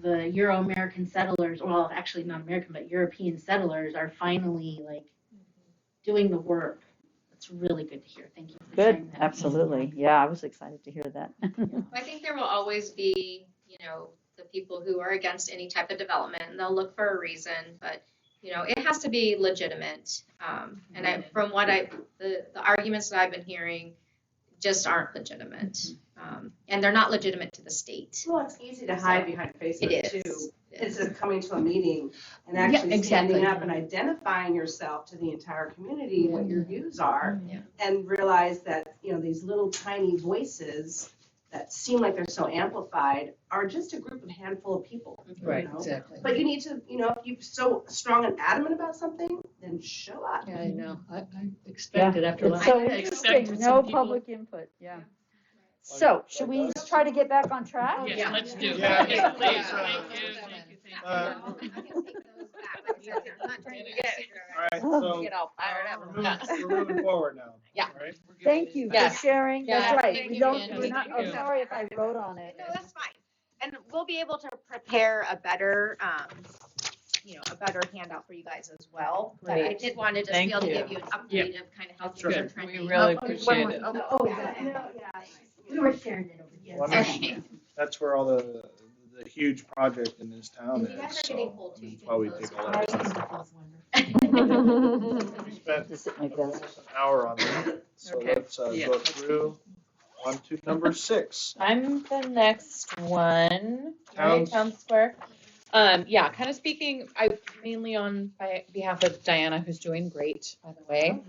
the Euro-American settlers, well, actually not American, but European settlers are finally like doing the work. It's really good to hear. Thank you for sharing good, that. absolutely, yeah, I was excited to hear that. I think there will always be, the people who are against any type of development, and they'll look for a reason, but, it has to be legitimate. And from what the arguments that I've been hearing just aren't legitimate. And they're not legitimate to the state. Well, it's easy to hide behind Facebook It too. is. Instead of coming to a meeting and actually exactly. standing up and identifying yourself to the entire community, what your views are, Yeah. and realize that, these little tiny voices that seem like they're so amplified are just a group of handful of people. Right, you know? exactly. But you need to, if you're so strong and adamant about something, then show up. Yeah, I know. I expected after It's last. so I interesting, expected no some people. public input, yeah. So, should we try to get back on track? Yeah, let's do it. Yeah. Yes, please. Yeah. Thank you, thank you, thank you. Uh, I can take those back, like I said, I'm not trying to be a secret. All right, so Get all fired up. we're moving forward now. Yeah. all right? Thank you for Yes. sharing, that's Yes, right, thank we you, don't, Andy. we're not, Thank I'm you. sorry if I wrote on it. No, that's fine. And we'll be able to prepare a better, a better handout for you guys as well. But I Great. did want to just be Thank able to you. give you an update of kind of how things are Good. trending. We really appreciate it. Oh, yeah. We were sharing it over here. Well, I mean, that's where all the huge project in this town And you guys is, are getting so cold too. You that's can why we close take it. all I that think time. it feels wonderful. We spent Just at my desk. an hour on that, so Okay. let's Yeah. go through on to number 6. I'm the next one, Town- right, Town Square. Yeah, kind of speaking, mainly on behalf of Diana, who's doing great, by the way.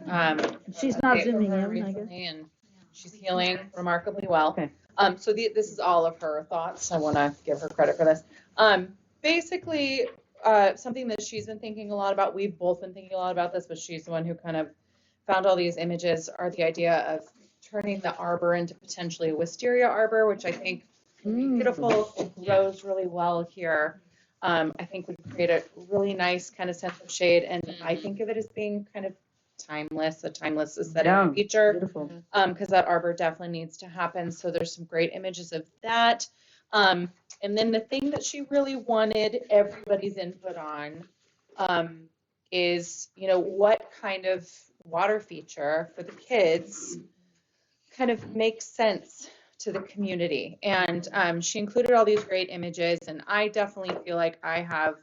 She's not Update from zooming her in, I guess. recently, and she's healing remarkably well. Okay. So this is all of her thoughts. I want to give her credit for this. Basically, something that she's been thinking a lot about, we've both been thinking a lot about this, but she's the one who kind of found all these images, are the idea of turning the arbor into potentially a wisteria arbor, which I think would be beautiful. It grows really well here. I think would create a really nice kind of sense of shade, and I think of it as being kind of timeless, a timeless aesthetic Yeah. feature, Beautiful. because that arbor definitely needs to happen. So there's some great images of that. And then the thing that she really wanted everybody's input on is, what kind of water feature for the kids kind of makes sense to the community. And she included all these great images, and I definitely feel like I have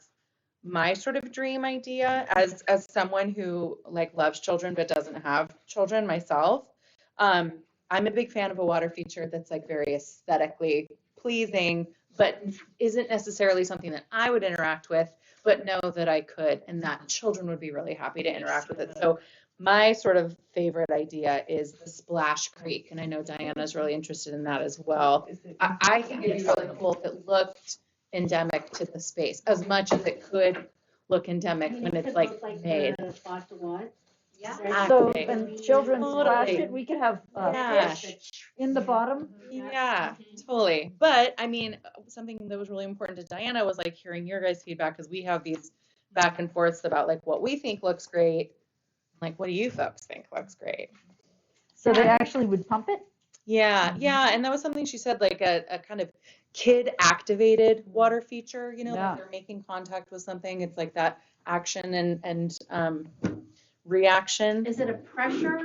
my sort of dream idea as someone who loves children but doesn't have children myself. I'm a big fan of a water feature that's very aesthetically pleasing, but isn't necessarily something that I would interact with, but know that I could, and that children would be really happy to interact with it. So my sort of favorite idea is the Splash Creek, and I know Diana's really interested in that as well. I think it'd be really cool if it looked endemic to the space, as much as it could look endemic when it's made. Yeah. So, Activate. and children splash Totally. it, we could have Yeah. fish in the bottom. Yeah, totally. But I mean, something that was really important to Diana was hearing your guys' feedback, because we have these back and forths about what we think looks great. What do you folks think looks great? So they actually would pump it? Yeah, yeah, and that was something she said, a kind of kid-activated water feature, Yeah. they're making contact with something. It's that action and reaction. Is it a pressure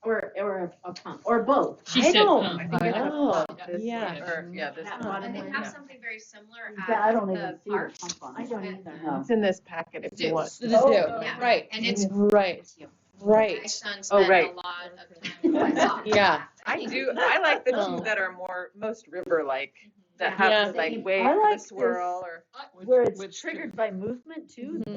or a pump, or both. She I said don't pump. I think it's a know. pump. Yeah. Or, yeah, this That one. bottom And they one, have yeah. something very similar Yeah, I at don't the even see the parks. pump on I it. don't either. No. It's in this packet if you want. The Oh, zoo, Yeah. right, And it's right, my right. son Oh, spent a right. lot of time on Yeah. I like the Oh. two that are most river-like, that Yeah. have like wave, I like the swirl, or. Where it's Which triggered by movement too, Mhm.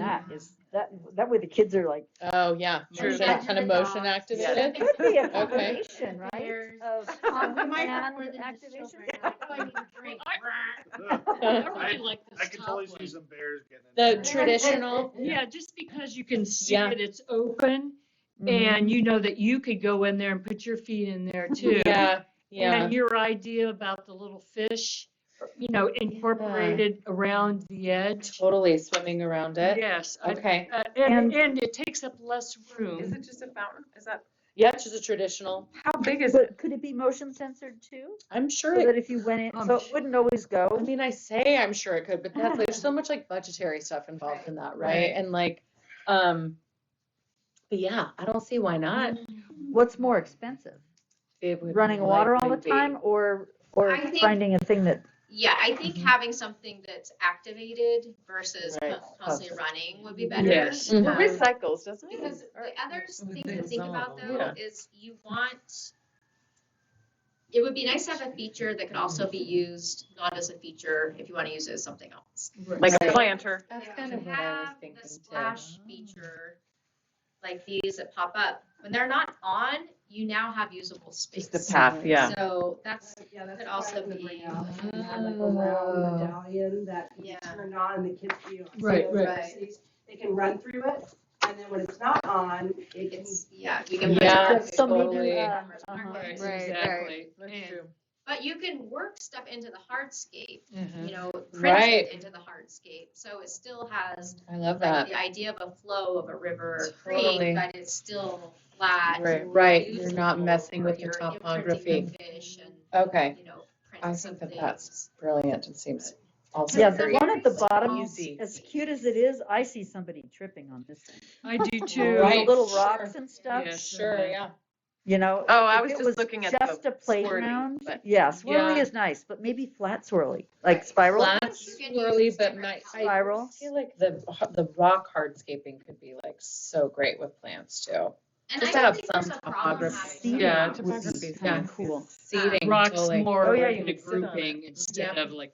that way the kids are like, Oh, yeah, True. motion, kind of motion it activated. could be a Okay. combination, right? Bears. Of We movement might have and more than just activation. children. Like, oh, I need a drink. I really like I this could top totally one. see some bears getting The in. traditional, Yeah, just because you can see Yeah. it, it's open, and you know that you could go in there and put your feet in there too. yeah, yeah. And your idea about the little fish, incorporated around the edge. Totally swimming around it. Yes. Okay. And it takes up less room. Is it just a fountain? Is that, Yeah, it's just a traditional. how big is it? But could it be motion censored too? I'm sure So it, that if you went in, so it wouldn't always I go? mean, I say I'm sure it could, but there's so much like budgetary stuff involved in that, right? And like, but yeah, I don't see why not. What's more expensive? It would Running water all the likely be. time or I think- finding a thing that, Yeah, I think having something that's activated versus Right. constantly running would be better. Yes. It Um, recycles, doesn't it? Because Or- the other thing to think think so. about though Yeah. is it would be nice to have a feature that could also be used not as a feature if you want to use it as something else. Like a So- planter. That's Yeah, kind to of what I was have thinking the too. splash feature, like these that pop up, when they're not on, you now have usable space. Just a path, yeah. So that's Yeah, that's could what I also was gonna be- bring out. If you had like a round medallion that you Yeah. turn on and the kids, Right, so right. they can run through it, and then when it's not on, it can. It's, you can. put Yeah, your so maybe, totally. cameras on uh-huh. it. Exactly. That's And- true. But you can work stuff into the hardscape, print Right. it into the hardscape, so it still has I love like that. the idea of a flow of a river or Totally. creek, but it's still flat. Right. usable, You're not messing with or the you're imprinting topography. the fish and, Okay. I prints think of that that's things. brilliant and seems also yeah, very the one at the bottom, easy. as cute as it is, I see somebody tripping on this thing. I do too. Right. The little Sure. rocks and stuff, Yes. Sure, yeah. you know. Oh, I if was it just looking at the just a swirly, playground. but- Yeah, swirly Yeah. is nice, but maybe flat swirly, like spiral. Flat, You can use swirly, but different I Spiral. feel like the rock hardscaping could be like so great with plants too. And Just I to don't have think some there's a problem topography. having. Seating Yeah, would be topography is kinda nice. cool. Seating, Rocks totally. more Oh, yeah, like you in a could sit on it. grouping instead Yeah. of like,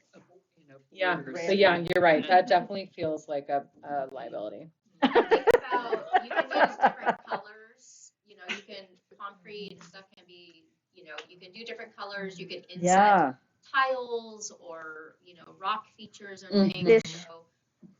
Yeah, borders. but yeah, you're right. That definitely feels like a liability. Think about, you can use different colors, you can, concrete and stuff can be, you can do different colors, you can inset Yeah, tiles or, rock features or Mhm. things. Fish. So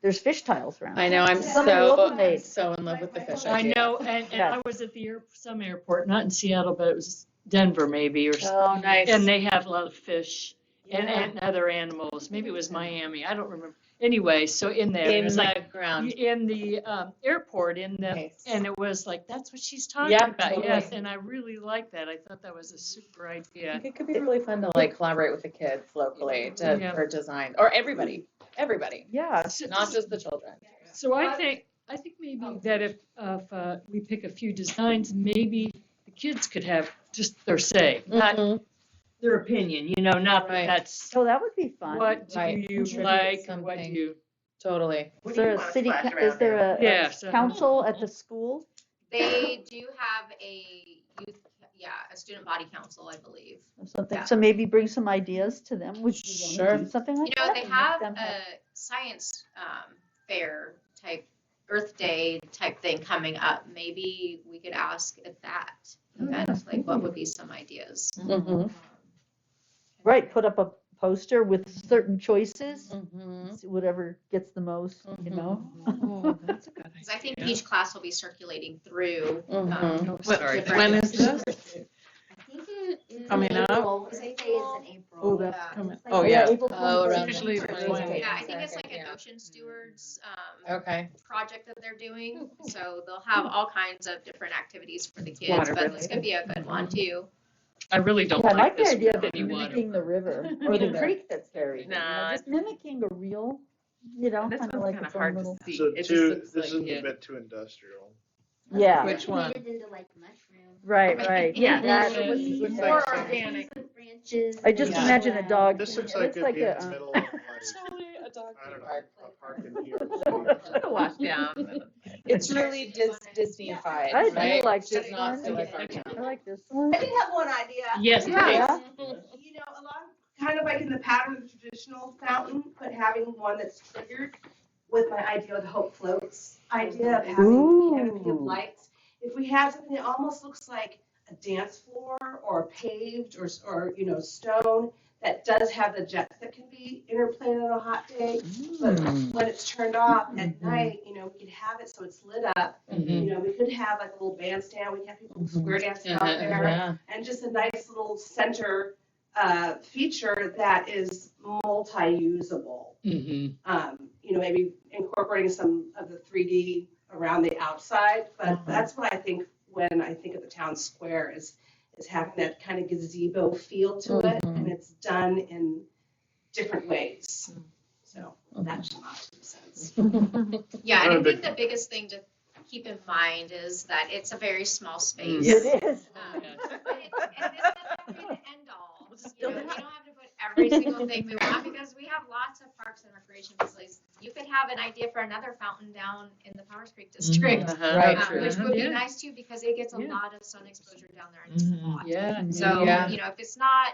there's fish tiles around. I know. I'm Somebody local so made. so in love with the fish I idea. know, and Yes. I was at some airport, not in Seattle, but it was Denver maybe, or Oh, nice. and they have a lot of fish Yeah. and other animals. Maybe it was Miami. I don't remember. Anyway, so in there, it in was the like ground. in the airport, Nice. and it was like that's what she's talking Yeah, about. totally. Yes, and I really liked that. I thought that was a super I idea. think it could be really fun to like collaborate with the kids locally Yeah. for design, or everybody, Yeah, not just the children. So I think maybe that if we pick a few designs, maybe the kids could have just their say, not Mhm. their opinion. Not Right. that that's oh, that would be fun. what do Right. you Contribute like and what do something. you. Totally. Is there a city, is there a Yes. council at the school? they do have a student body council, I believe. Or something, Yeah. so maybe bring some ideas to them, would you Sure. wanna do something like that? They and have let them a science fair type, Earth Day type thing coming up. Maybe we could ask at that event, like what would be some ideas? Mm-hmm. Right, put up a poster with certain choices, Mm-hmm. see whatever gets the most, you know? Oh, that's a good idea. Because I think each class will be circulating through. Mhm. What- Sorry. different- When is this? I think it is. Coming up? April. They say it's in April. Oh, that's Yeah. coming. It's like- Oh, yeah. April Oh, 21st. around Usually the the 20th. Yeah, I think it's like an Yeah. Ocean Stewards Okay. project that they're doing. So they'll have all kinds of different activities for the kids, Water but related. this could be a good one too. I really don't Yeah, I like like the this idea with of any water. mimicking the river, or Me the neither. creek that's buried, Nah. just mimicking a real, This kinda one's like kind of its own hard little. to see. So It just too, looks this like, is yeah. a bit too industrial. Yeah. Which one? Made it into like mushrooms. Right. Yeah, That Looks was, like More some- organic branches. I just Yeah. imagine a dog. This looks it like it'd be in a, the middle of like, A dog I don't know, park. a park in New York City. Wash down. It's really Disney-ified, I right? do like Does this not one. feel like our town. I like this one. I did have one idea. Yes, Yeah. You know, along, kind of like in the pattern of the traditional fountain, but having one that's triggered with my idea of the Hope Floats idea of having a canopy of Ooh. lights. If we have something that almost looks like a dance floor or paved or you know, stone that does have the jets that can be interplayed on a hot day, but when it's turned off at night, you know, we could have it so it's lit up. You know, we could have like a little bandstand, we could have people square dancing out there, Yeah. and just a nice little center feature that is multi-usable. You know, maybe incorporating some of the 3D around the outside, but that's what I think when I think of the town square is having that kind of gazebo feel to it, and it's done in different ways. So that's my 2 cents. Yeah, and Not I a think big the biggest thing to keep in mind is that it's a very small space. It is. And it doesn't have to be the end all. You know, we don't have to put every single thing we want because we have lots of parks and recreation facilities. You could have an idea for another fountain down in the Powers Creek district, Right. which would be Yeah. nice too because it gets a Yeah. lot of sun exposure down there and it's hot. Yeah. So, Yeah. you know, if it's not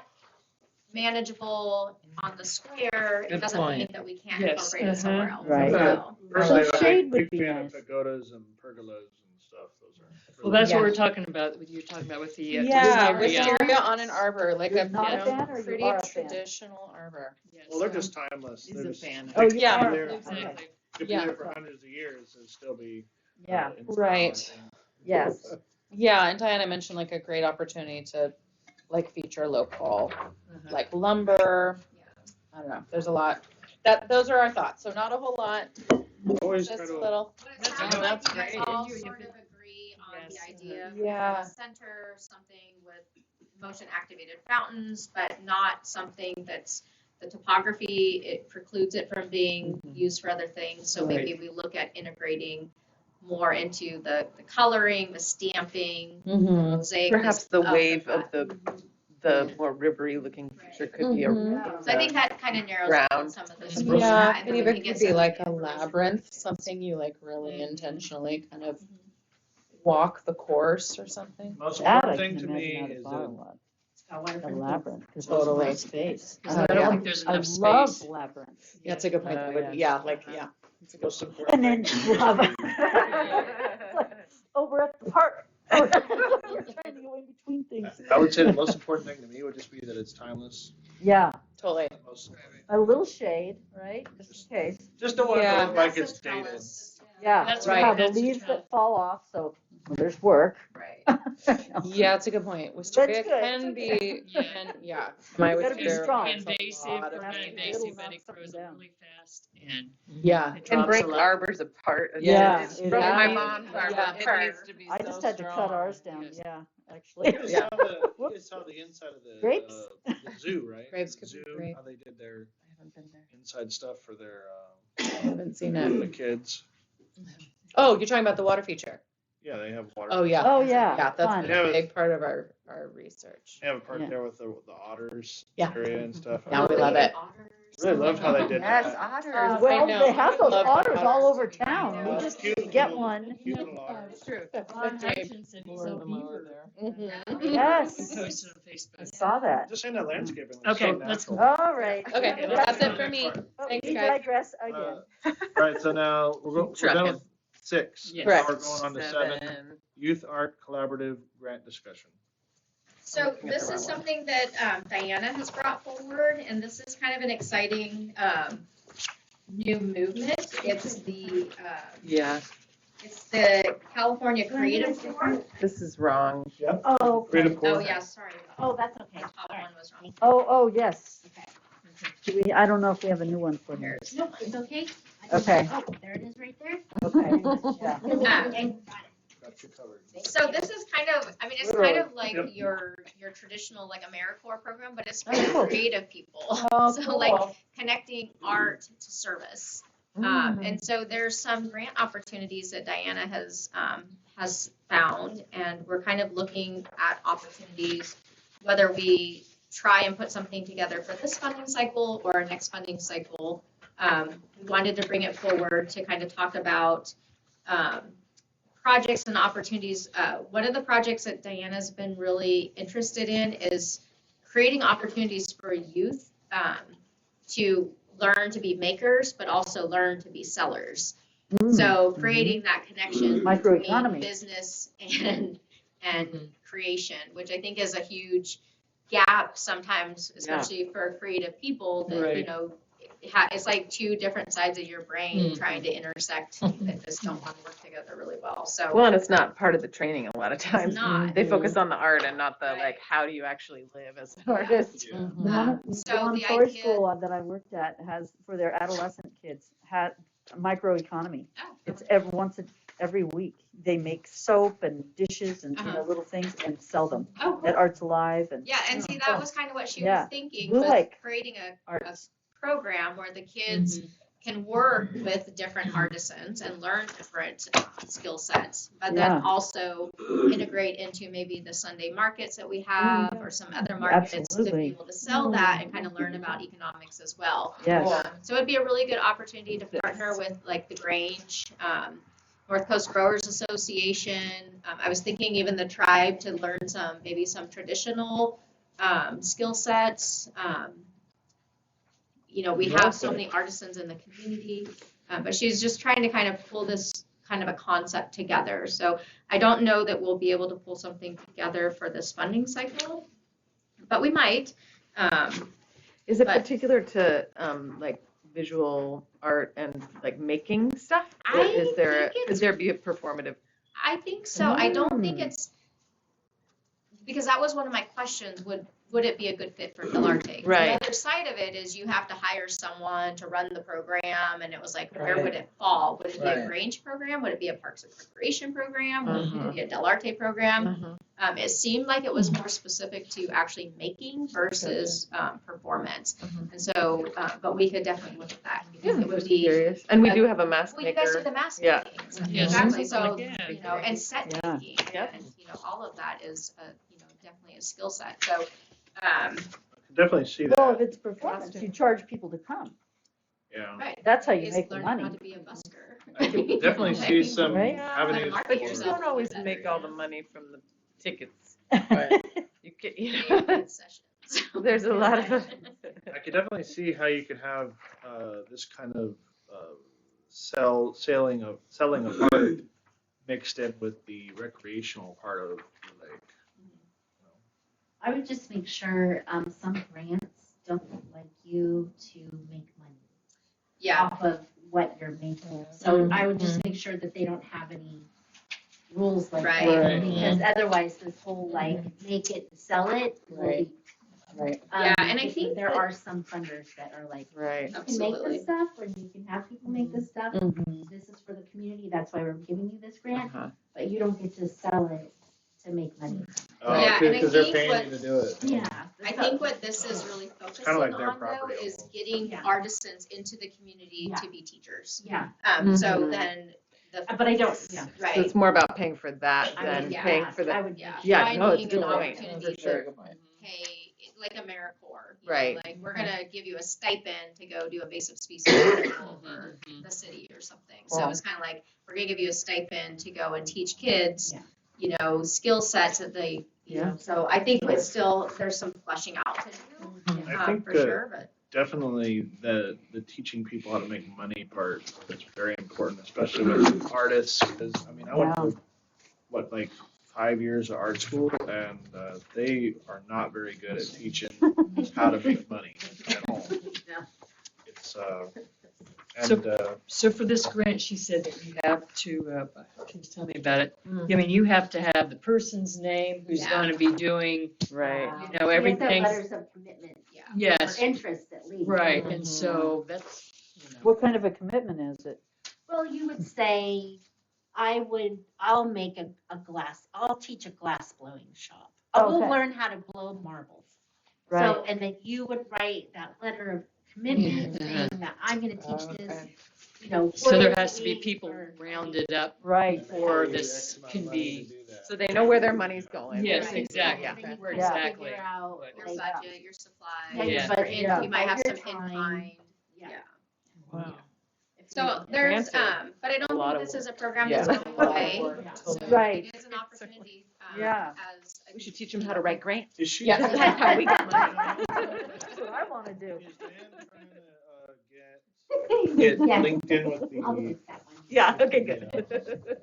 manageable on the square, it Good doesn't mean point. that we can't Yes. incorporate it somewhere else. Right. So, Personally, So I'm a shade big would be fan nice. of pagodas and pergolas and stuff. Those are. Well, that's what Yeah. we're talking about, what you're talking about with the. Yeah, wisteria. wisteria on an arbor, like You're a, not you a know, fan or you pretty are a fan? traditional arbor. Yes. Well, they're just timeless. He's They're a just, fan. Oh, you Yeah. are. They're- Okay. Exactly. could be Yeah. there for hundreds of years and still be. Yeah. in Right. style, I think. Yes. Yeah, and Diana mentioned like a great opportunity to like feature local, like lumber. I don't know, there's a lot. Those are our thoughts, so not a whole lot, Always just try a to. little. but it sounds like that's you guys great. all You- sort of agree on Yes. the idea of Yeah. a center, something with motion activated fountains, but not something that's the topography, it precludes it from being used for other things. So maybe we look at integrating more into the coloring, the stamping, Mm-hmm. mosaic. Perhaps the wave front. of the more rivery looking feature could be a. Mhm. So I think that kind of narrows down Round. some of this. Yeah, and and then we even can get could be some like a information. labyrinth, something you like really intentionally kind of walk the course or something. Most That I important thing can to me imagine is how to that follow It's got a waterfront. labyrinth, because Totally. it's space. Because I don't think there's I enough love space. labyrinths. Yeah, it's a good point. That would be, yeah, like, yeah. It's a good most point. important. And then thing lava. is Oh, we're at the park. We're trying to go in between things. I would say the most important thing to me would just be that it's timeless. Yeah, Totally. Most, a little shade, right, just in case. just don't want Yeah. to look like That's it's what tell dated. us. Yeah, That's yeah, right, the that's the leaves trouble. that fall off, so well, there's work. Right. Yeah, it's a good point. Wisteria That's good, can it's be, okay. yeah. My You gotta be wisteria strong. It's a Invasive, lot of they're not things. invasive, It'll but knock it something grows down. really fast and Yeah. it Can drops break a lot. arbors apart. Yeah, It's it from my is. mom's arbor. Yeah. It needs to be I so just had to cut strong. ours down, Yes. yeah, You actually. guys Yeah. saw the, you Whoops. guys saw the inside of the, Grapes? the zoo, right? Grapes could be Zoo, great. how they did their I haven't been there. inside stuff for their, I haven't seen it. the kids. Oh, you're talking about the water feature. Yeah, they have water. Oh, yeah. Oh, yeah, Yeah, that's fun. been a big part of our research. They have a part Yeah. there with the otters Yeah. area and stuff. Yeah, we love it. Really loved how they did Yes, that. otters. Well, know. they have those Love the otters all otters. over town, we just need to get one. Cute little otters. True. Ron Hutchinson said he's More a of them over beaver. there. He Yes, posted on I Facebook. saw that. Just saying that landscaping. looks Okay, so let's natural. All right. Okay, Yeah. that's it for me. Oh, Thanks, we guys. digress again. All right, so now we're done Trucking. with 6. Yes. Now we're Correct. going on to 7. Youth Art Collaborative Grant Discussion. So looking at this the is wrong one. something that Diana has brought forward, and this is kind of an exciting new movement. It's Yeah, the California Creative Board. this is wrong. Oh, Creative Oh, Core. yeah, sorry. oh, that's okay. The top one was wrong. Oh, yes. Okay. Do we, I don't know if we have a new one for Here here. it is. No, it's okay. Okay, Oh, there it is right there. okay, yeah. And Got you covered. so this is kind of, I mean, it's kind of like your traditional like AmeriCorps program, but it's for Oh, cool. creative people. Oh, So cool. like connecting art to service. And so there's some grant opportunities that Diana has found, and we're kind of looking at opportunities, whether we try and put something together for this funding cycle or our next funding cycle. We wanted to bring it forward to kind of talk about projects and opportunities. One of the projects that Diana's been really interested in is creating opportunities for youth to learn to be makers, but also learn to be sellers. So creating that connection between Microeconomy. business and creation, which I think is a huge gap sometimes, especially for creative people, that you know, it's like two different sides of your brain trying to intersect that just don't want to work together really well. So Well, and it's not part of the training a lot of times. not. They focus on the art and not the like, how do you actually live as an artist? The So the Montessori idea- school that I worked at has, for their adolescent kids, had microeconomy. Oh, It's every week. They make soap and dishes and you know, little things and sell them oh, at Arts Alive and yeah, and see, that was kind of what she Yeah. was thinking, Blue was Lake creating a Arts. program where the kids can work with different artisans and learn different skill sets, but then Yeah. also integrate into maybe the Sunday markets that we have or some other markets to Absolutely. be able to sell that and kind of learn about economics as well. Yes. So it'd be a really good opportunity to partner with like the Grange, North Coast Growers Association. I was thinking even the tribe to learn maybe some traditional skill sets. You know, we have so many artisans in the community, but she's just trying to kind of pull this kind of a concept together. So I don't know that we'll be able to pull something together for this funding cycle, but we might. Is it But- particular to like visual art and like making stuff? Or I is there think could there be a performative? I think so. I don't think it's, because that was one of my questions, would it be a good fit for Del Arte? Right. The other side of it is you have to hire someone to run the program, and it was like, where would it fall? Would it be a Grange program? Would it be a Parks and Recreation program? Would it be a Del Arte program? It seemed like it was more specific to actually making versus performance. And so, but we could definitely look at that. Because it would be, Curious. And we do have a mask well, you guys do maker. the mask Yeah. making. So Yeah, exactly. something So, like that. you know, and set Yeah. making, Yep. and you know, all of that is you know, definitely a skill set. So, I can definitely see Well, that. if it's performance, you charge people to come. Yeah. right. That's how you Is make the learning how money. to be a busker. I can definitely see some Right? avenues Market But you for yourself. don't always better, make all yeah. the money from the tickets. Right. You get, you Maybe know, good sessions. there's a lot of. I could definitely see how you could have this kind of selling of art mixed in with the recreational part of the lake. I would just make sure, some grants don't like you to make money Yeah. off of what you're making. So I would just make sure that they don't have any rules like Right. that. Right. Because otherwise, this whole like, make it, sell it. will Right. be- Right. Yeah, and I because think there that- are some funders that are like, Right. you can make Absolutely. this stuff, or you can have people make this stuff. Mhm. This is for the community, that's why we're giving you this grant, Uh-huh. but you don't get to sell it to make money. Yeah, and I Because they're think paying what- you to do it. Yeah. I think what this is really focusing kinda like their on though property is almost. getting Yeah. artisans into the community Yeah. to be teachers. Yeah, So Mhm. then the. but I don't, yeah. So Right. it's more about paying for that I than would, yeah, paying for I the. would. Yeah. Yeah, no, it's a Finding good an point. opportunity For to sure. pay, like AmeriCorps. You Right. Know, like, we're gonna give you a stipend to go do invasive species removal for the city or something. So Cool. it's kind of like, we're gonna give you a stipend to go and teach kids, Yeah. you know, skill sets that they, you know, so I think it's still, there's some fleshing out to do, I think for that sure, but. definitely the teaching people how to make money part is very important, especially with artists. Because I mean, I went to like 5 years of art school, and they are not very good at teaching how to make money at all. Yeah. It's and So for this grant, she said that you have to, please tell me about it. Mm. I mean, you have to have the person's name who's Yeah. gonna be doing, Right. you know, You have to have everything. letters of commitment, Yeah. Yes, or interest at least. right, Mhm. and so that's, you know. What kind of a commitment is it? Well, you would say, I'll teach a glass blowing shop. I will Okay. learn how to blow marbles. Right. So, and then you would write that letter of commitment saying that I'm gonna teach this. you know. So there foot has to be week people or- rounded up Right. for this can be. So they know where their money's going. Yes, right? exactly. And then you Where kind of exactly. figure out, What- Your like, budget, your supplies. yeah, your Yeah. budget, You might have your some time. in-kind. Yeah. Wow. So there's, Granted, but I a don't lot think of this is a work. program Yeah. that's going away. So Right. it is an opportunity. Yeah. As We should teach them how to write grants. Is she? Yeah, that's how we get money. That's what I want to do. Is Diane trying to get Yes. linked in with I'll the fix that one. Yeah, okay, good.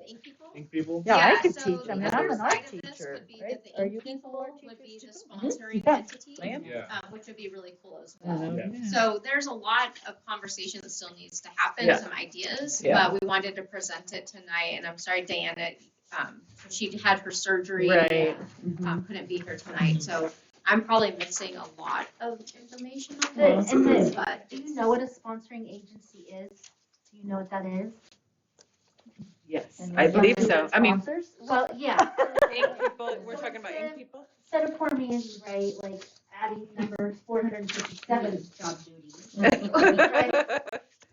ink people. ink people? Yeah, I could so teach. I the mean, other I'm an art side of this teacher, would be right? that the Are ink you people art would be the teachers too? sponsoring Yeah. entity, Yeah. which would be really cool as well. Yeah. So there's a lot of conversation that still needs to happen, Yeah. some ideas, Yeah. but we wanted to present it tonight. And I'm sorry, Diana, she had her surgery, Right. and couldn't be here tonight. So I'm probably missing a lot of information on The- this, and the- but Do you know what a sponsoring agency is? Do you know what that is? Yes, And I you're believe looking so. at I mean, sponsors? Well, yeah. ink people, we're talking about ink people? Set of Poor Man's, right, like adding number 457 job duties.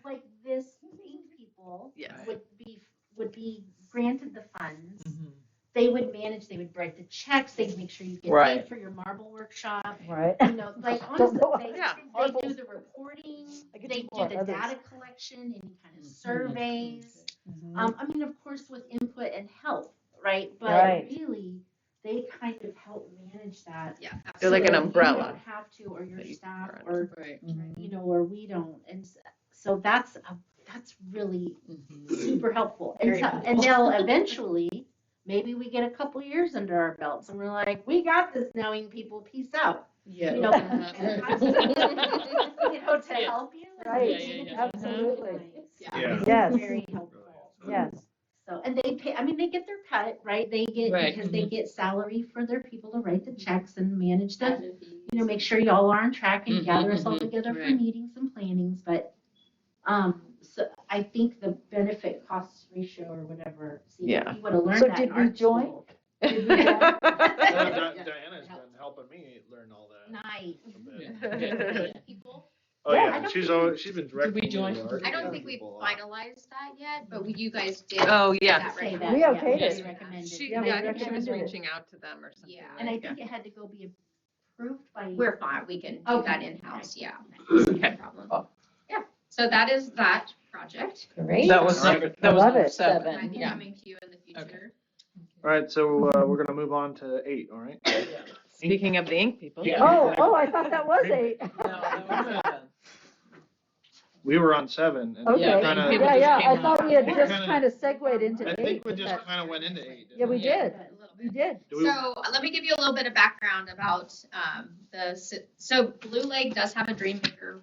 Like this, ink people Yeah. would be granted the funds. Mhm. They would manage, they would write the checks, they'd make sure you get Right. paid for your marble workshop. Right. You know, like honestly, Yeah. they do the reporting, I could they do do more, the others. data collection, any kind of surveys. Mhm. I mean, of course, with input and help, right? But Right. really, they kind of help manage that. yeah, They're like an so that umbrella. You don't have to, or your that you staff, run. or, Right. you know, or we don't. And so that's really super helpful. And, Very so, helpful. and they'll eventually, maybe we get a couple years under our belts and we're like, we got this now, ink people, peace out. Yeah. You know, you know, to help you. Right. Yeah, yeah, yeah. Absolutely. Yeah. Yes. Very helpful. Yes. So, and they pay, I mean, they get their cut, right? They get, Right, because they get salary for their people to write the checks and manage the, you know, make sure y'all are on track and Mhm, gather us all mhm, together for right. meetings and plannings, but, so I think the benefit cost ratio or whatever, see, Yeah. we would have learned So that in did we art join? school. Did we join? Diana's been helping me learn all that. Nice. a bit. people. Oh, Yeah, I yeah, don't she's been directing me join? to art I don't think we've people a lot. finalized that yet, but you guys did. Oh, say yeah. that, Say right? that, We yeah, okayed we it. recommended. She, Yeah, yeah, we I think she was recommended it. reaching out to them or something. Yeah. And I like think it had to go be approved by. We're fine, we can do Okay. that in-house, yeah. Okay. No problem. Oh. Yeah, so that is that project. Great. That was number, I that was love number it. seven. Might be Yeah. coming to you in the future. All right, so we're gonna move on to 8, all right? Speaking of the ink people. Yeah. Oh, I thought that was 8. No, that was seven. We were on 7. And Okay, Yeah, kinda- people yeah, just yeah, came I on. thought we had It just kinda- kind of segued into I 8. think we but just that- kind of went into 8. didn't Yeah, we did. A little bit. We did. Do we- So let me give you a little bit of background about so Blue Lake does have a Dreammaker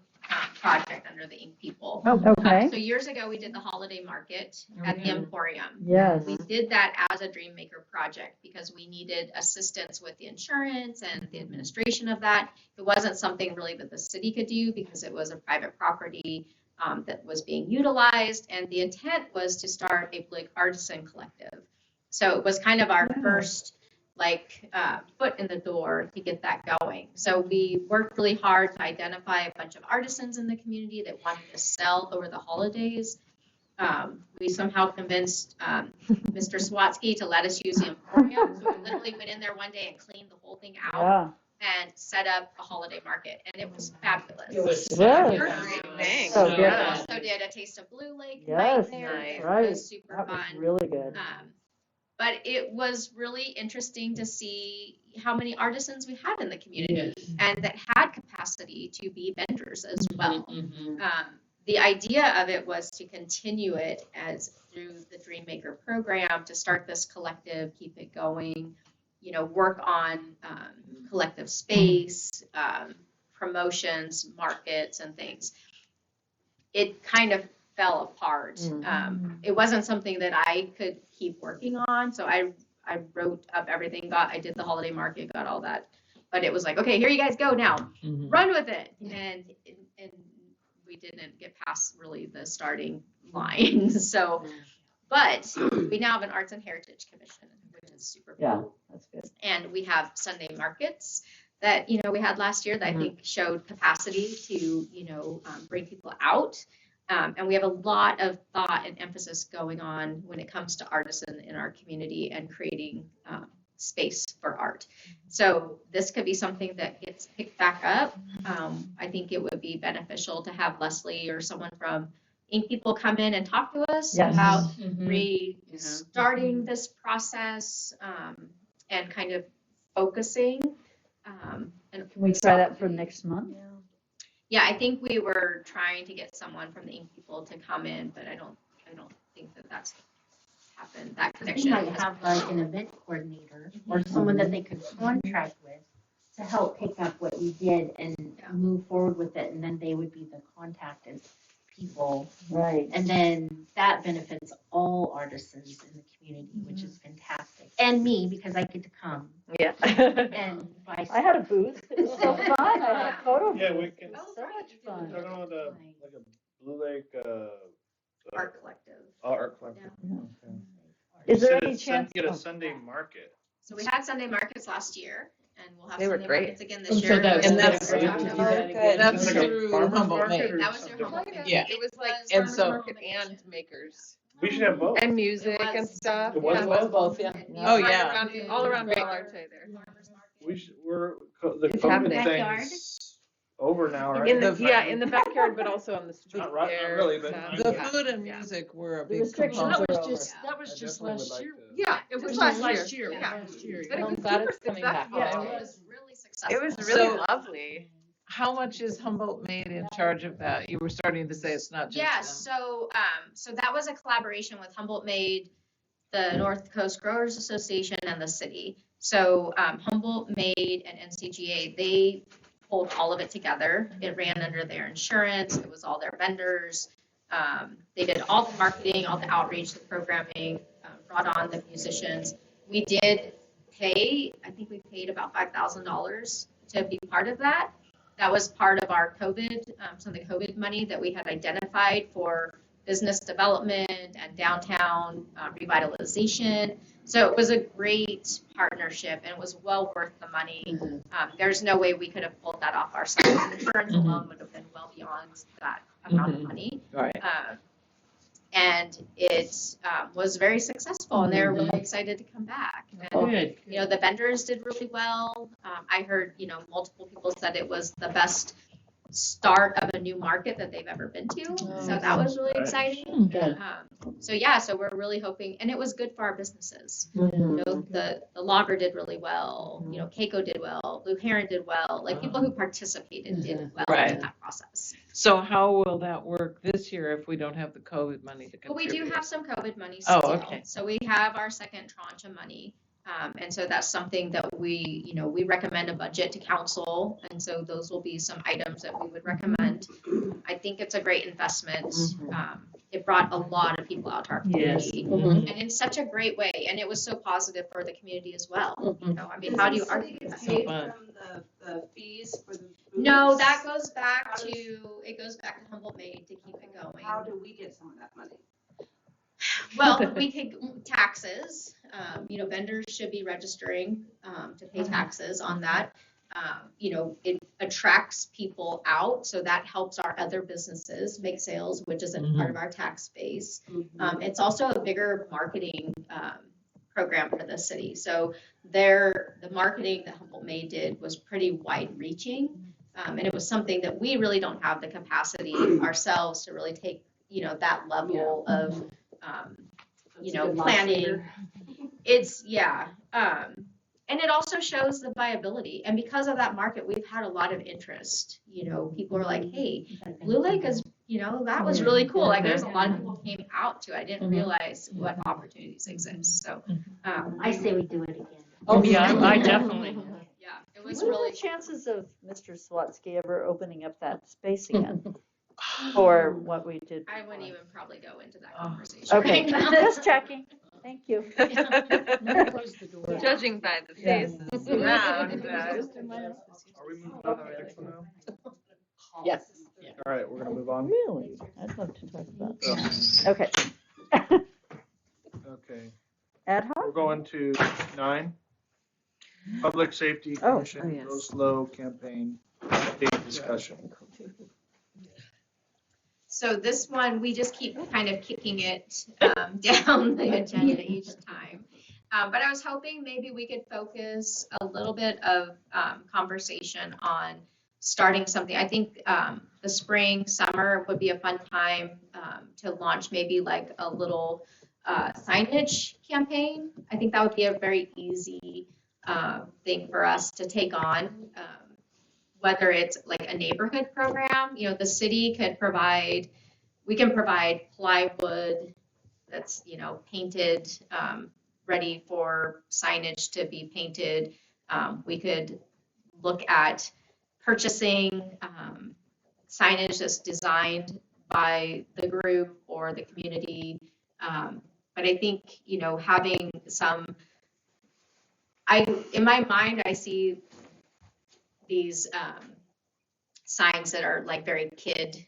project under the Ink People. Okay. So years ago, we did the holiday market at the Emporium. Yes. We did that as a Dreammaker project because we needed assistance with the insurance and the administration of that. It wasn't something really that the city could do because it was a private property that was being utilized. And the intent was to start a Blue Lake Artisan Collective. So it was kind of our first foot in the door to get that going. So we worked really hard to identify a bunch of artisans in the community that wanted to sell over the holidays. We somehow convinced Mr. Swatsky to let us use the Emporium. So we literally went in there one day and cleaned the whole thing out Yeah. and set up a holiday market, and it was fabulous. It was Yes. Thanks. So We good. also did a Taste of Blue Lake Yes, right there. nice. It Right. was super That was fun. really good. But it was really interesting to see how many artisans we had in the community and that had capacity to be vendors as well. The idea of it was to continue it as through the Dreammaker program, to start this collective, keep it going, work on collective space, promotions, markets, and things. It kind of fell apart. It wasn't something that I could keep working on, so I wrote up everything, I did the holiday market, got all that, but it was like, okay, here you guys go now, run with it, and we didn't get past really the starting line. So, but we now have an Arts and Heritage Commission, which is super Yeah, cool, that's good. and we have Sunday markets that we had last year that I think showed capacity to bring people out. And we have a lot of thought and emphasis going on when it comes to artisan in our community and creating space for art. So this could be something that gets picked back up. I think it would be beneficial to have Leslie or someone from Ink People come in and talk to us Yes. about Mhm. restarting this process and kind of focusing. And Can we try that for next month? yeah, I think we were trying to get someone from the Ink People to come in, but I don't think that that's happened. That We connection. might have like an event coordinator or someone that they could contract with to help pick up what you did and move forward with it, and then they would be the contacted people. Right. And then that benefits all artisans in the community, which is fantastic. And me, because I get to come Yeah. and buy I had a booth. It was so fun. I had a photo Yeah, booth. we can. It was so much fun. Talking about like a Blue Lake Art Collective. art collective. Yeah. Okay. Is there You said any it's chance? Get a oh, Sunday market. So we had Sunday markets last year, and we'll have They were Sunday great. markets again Oh, this so year. that was- And We'll that's- have Oh, October. good. That's It's like a through farmer's Humboldt market Maine. or That was through something? Humboldt Maine. Yeah. It was like And farmers so- market And makers. We should have both. And music It and was- stuff. It was yeah. both? Both, yeah. Oh, yeah. All around Del Arte there. We should. The It's COVID happening. thing's over now, right? In the, The- yeah, in the backyard, but also on the street Not right- not there. really, but- so- The yeah. food and Yeah. music were a The big restrictions component. That are was over. just, that was I just definitely last would year. like to- Yeah, It was just just last last year, Yeah. last year. But it I'm was glad super it's coming back. successful. Yeah, Yeah, it it was really successful. It was really So- lovely. How much is Humboldt Maine in charge of that? You were starting to say it's not just Yeah, them. so that was a collaboration with Humboldt Made, the North Coast Growers Association, and the city. So Humboldt Made and NCGA, they pulled all of it together. It ran under their insurance. It was all their vendors. They did all the marketing, all the outreach, the programming, brought on the musicians. We did pay, I think we paid about $5,000 to be part of that. That was part of our COVID, some of the COVID money that we had identified for business development and downtown revitalization. So it was a great partnership and it was well worth the money. There's no way we could have pulled that off ourselves. Insurance alone would have been well beyond that amount of money. Right. And it was very successful, and they're really excited to come back. And, Good. you know, the vendors did really well. I heard, you know, multiple people said it was the best start of a new market that they've ever been to. So that was really Right. exciting. Good. So we're really hoping, and it was good for our businesses. You know, the Lager did really well. You know, Keiko did well. Blue Heron did well. Like people who participated did well Right. in that process. So how will that work this year if we don't have the COVID money to But we contribute? do have some COVID money Oh, still. okay. So we have our second tranche of money. And so that's something that we recommend a budget to council. And so those will be some items that we would recommend. I think it's a great investment. It brought a lot of people out to our Yes. community. And in such a great way. And it was so positive for the community as well. You know, I mean, how do you argue that? So fun. From the fees for the No, booths? that goes back to Humboldt Made to keep it going. How do we get some of that money? Well, we take taxes, you know, vendors should be registering, to pay taxes on that. You know, it attracts people out, so that helps our other businesses make sales, which isn't part of our tax base. It's also a bigger marketing, program for the city. So the marketing that Humboldt Made did was pretty wide reaching. And it was something that we really don't have the capacity ourselves to really take, you know, that level of, you know, planning. It's, and it also shows the viability. And because of that market, we've had a lot of interest. You know, people are like, hey, Blue Lake is, you know, that was really cool. Like there's a lot of people came out to it. I didn't realize what opportunities exist. So, I say we do it again. Oh, yeah, I definitely. yeah, it was What are really the chances of Mr. Swatsky ever opening up that space again for what we did? I wouldn't even probably go into that conversation. Okay, right now. just checking. Thank you. Close the door. Judging by the Yeah. faces around. Are we moving on to the next one now? Yes. All right, we're gonna move on. Really? I'd love to talk about Oh, that. Okay. okay, Ad we're hoc? going to 9. Public Safety Oh, Commission, yes. Go Slow campaign, update discussion. So this one, we just keep kind of kicking it down the agenda each time. But I was hoping maybe we could focus a little bit of conversation on starting something. I think the spring, summer would be a fun time to launch maybe like a little signage campaign. I think that would be a very easy thing for us to take on. Whether it's like a neighborhood program, you know, the city could provide, we can provide plywood that's, you know, painted, ready for signage to be painted. We could look at purchasing signage that's designed by the group or the community. But I think, you know, having some, in my mind, I see these signs that are like very kid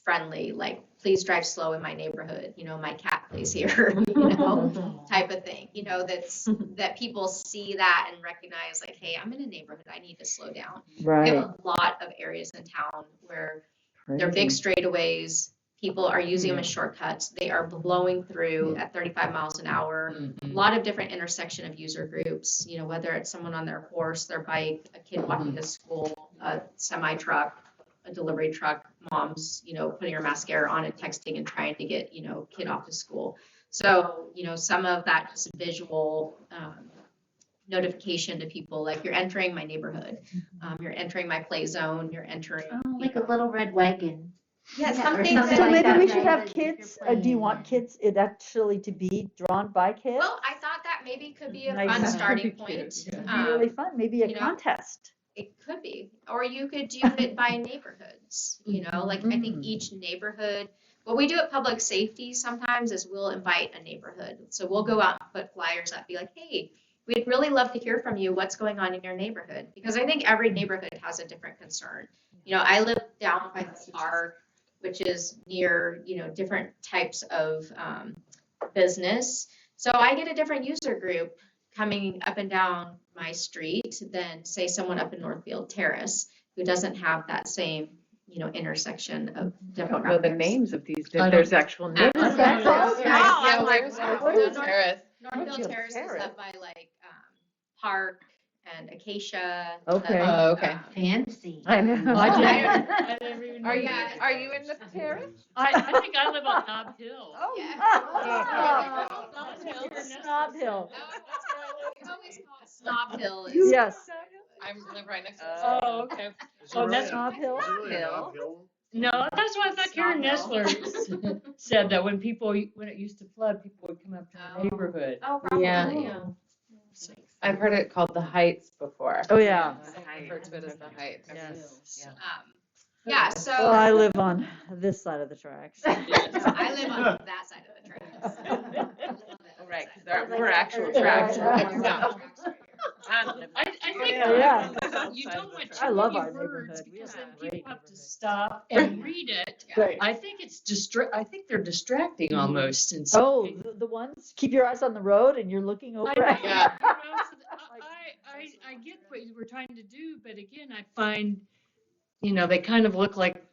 friendly, like please drive slow in my neighborhood, you know, my cat plays here, you know, type of thing, you know, that people see that and recognize like, hey, I'm in a neighborhood, I need to slow down. Right. We have a lot of areas in town where they're big straightaways, people are using them as shortcuts, they are blowing through at 35 miles an hour. A lot of different intersection of user groups, you know, whether it's someone on their horse, their bike, a kid walking to school, a semi truck, a delivery truck, moms, you know, putting her mascara on and texting and trying to get, you know, kid off to school. So, you know, some of that just visual notification to people, like you're entering my neighborhood, you're entering my play zone, you're entering. Like a little red wagon. Yeah, or something something So like maybe that, we should right, have that if you're kids, playing do you in want kids it actually to be drawn by kids? Well, I thought that maybe could be a Nice. fun That starting could be point. cute, It'd be really fun, maybe a you know, contest. It could be, or you could do it by neighborhoods, you know, like I think each neighborhood, what we do at public safety sometimes is we'll invite a neighborhood. So we'll go out and put flyers up, be like, hey, we'd really love to hear from you, what's going on in your neighborhood? Because I think every neighborhood has a different concern. You know, I live down by the park, which is near, you know, different types of business. So I get a different user group coming up and down my street than say someone up in Northfield Terrace who doesn't have that same, you know, intersection of I don't know the demographics. names of these, I don't- there's actual names. Northfield Terrace? I'm like, where's wow. Northfield Terrace? Northfield Terrace is up by like Park and Acacia. Okay. Oh, okay. Fancy. I know. I never even Are knew you, that. are you in the terrace? I think I live on Nob Hill. Yeah. Snob Hill. It's always called Snob Hill. Yes. I live right next to it. Oh, okay. Is Oh, it that's- really- Snob Hill. is it really a Hill. uphill? No, that's why I thought Karen Nestler said that when it used to flood, people would come up to the neighborhood. Oh, probably, Yeah. yeah. I've heard it called the Heights before. Oh, yeah. I've referred to it as the Heights. Yes. Yeah, so Well, I live on this side of the tracks. I live on that side of the tracks. Oh, right, because we're actual tracks. I think Yeah. you don't want I too love many our words neighborhood. We because have then a great people have to neighborhood. stop and read it. Right. I think it's I think they're distracting almost. And Oh, the ones, keep your eyes on the road and you're looking over. I know, at- you know, so I get what you were trying to do, but again, I find, you know, they kind of look like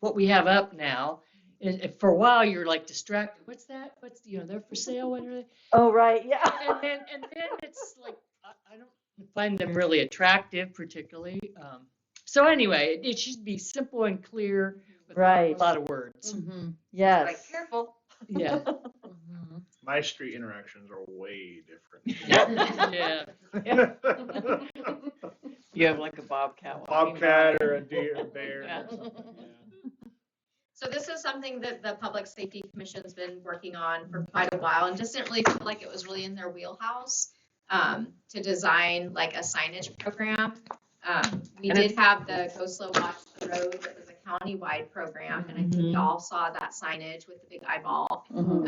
what we have up now. And for a while, you're like distracted. What's that? What's, you know, they're for sale. What are they? Oh, right, yeah. And then it's like, I don't find them really attractive particularly. So anyway, it should be simple and clear with Right. a lot of words. Yes. Careful. Yeah. My street interactions are way different. Yeah. You have like a bobcat. walking Bobcat by. or a deer, a bear. Yeah. or something, yeah. So this is something that the Public Safety Commission's been working on for quite a while and just didn't really feel like it was really in their wheelhouse to design like a signage program. We did have the Go Slow Watch the Road that was a county-wide program, and I think we all saw that signage with the big eyeball. Oh,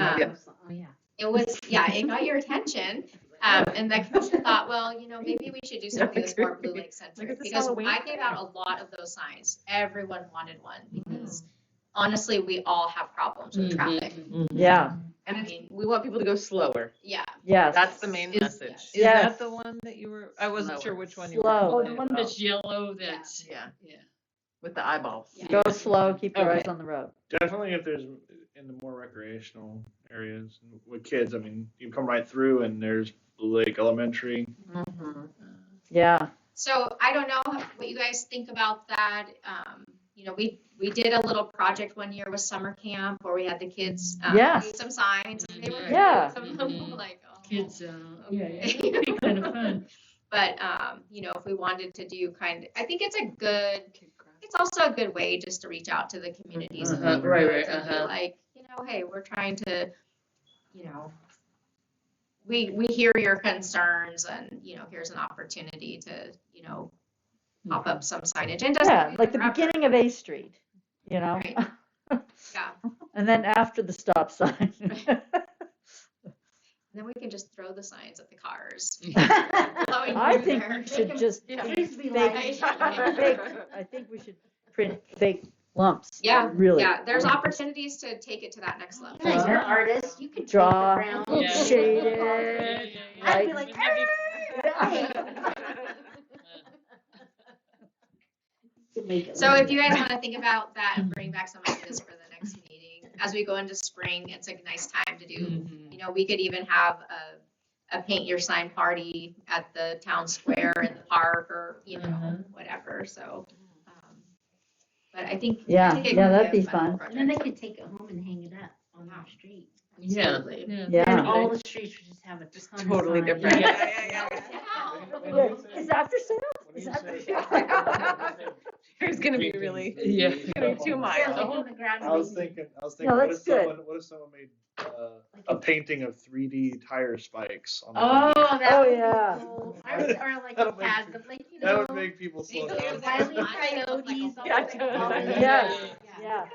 yeah. It was, yeah, it got your attention. And the commission thought, well, you know, maybe we should do something that's more Blue Lake centric. Like, it's Because Halloween. I gave out a lot of those signs. Everyone wanted one because honestly, we all have problems with traffic. Yeah, And I it's, mean, we want people to go slower. yeah. yes. That's the main Is- message. Is Yes. that the one that you were, I wasn't sure which one you Slow. were. Oh, the one that's yellow, that's, Yeah. yeah. With the eyeballs. Go slow, keep your Okay. eyes on the road. Definitely if there's in the more recreational areas with kids, I mean, you come right through and there's Blue Lake Elementary. Mhm. Yeah. So I don't know what you guys think about that. You know, we did a little project one year with summer camp where we had the kids Yeah. do some signs, and they were Yeah. some of them were like, oh, Kids, yeah, okay. it would be kind of fun. But you know, if we wanted to do I think it's it's also a good way just to reach out to the communities and Uh-huh, right, neighborhoods and be uh-huh. like, you know, hey, we're trying to, you know, we hear your concerns, and you know, here's an opportunity to, you know, pop up some signage and just Yeah, like the beginning of A Street, you know? Right. Yeah. And then after the stop sign. And then we can just throw the signs at the cars. I think we should just Yeah. fake, lights. I think we should print fake lumps. Yeah, Really. yeah, there's opportunities to take it to that next level. Yeah, you're an artist, you can Draw, paint around. Yeah. shade Yeah, it. yeah, yeah. I'd be Like- like, So if you guys want to think about that and bring back some ideas for the next meeting, as we go into spring, it's a nice time to do. Mhm. You know, we could even have a paint your sign party at the town square in the park, or, you know, whatever, so. But I think. Yeah, I think it yeah, could that'd a be fun fun. and then they could take it home and hang it up on the street. Yeah, Absolutely. yeah. Yeah. And all the streets would just have a ton of Totally signs. different. Is after sale? Is after sale? There's gonna be really, Yeah. it's gonna be too much. Yeah, like on the ground. I was thinking, No, what that's if good. someone made a painting of 3D tire spikes on the Oh, that Oh, would be yeah. cool. Or like a That'll make pad, you- but like, you That know. would make people slow These down. are Wile E. Mine look like a Coyotes. ball. Yeah. Yes, yeah.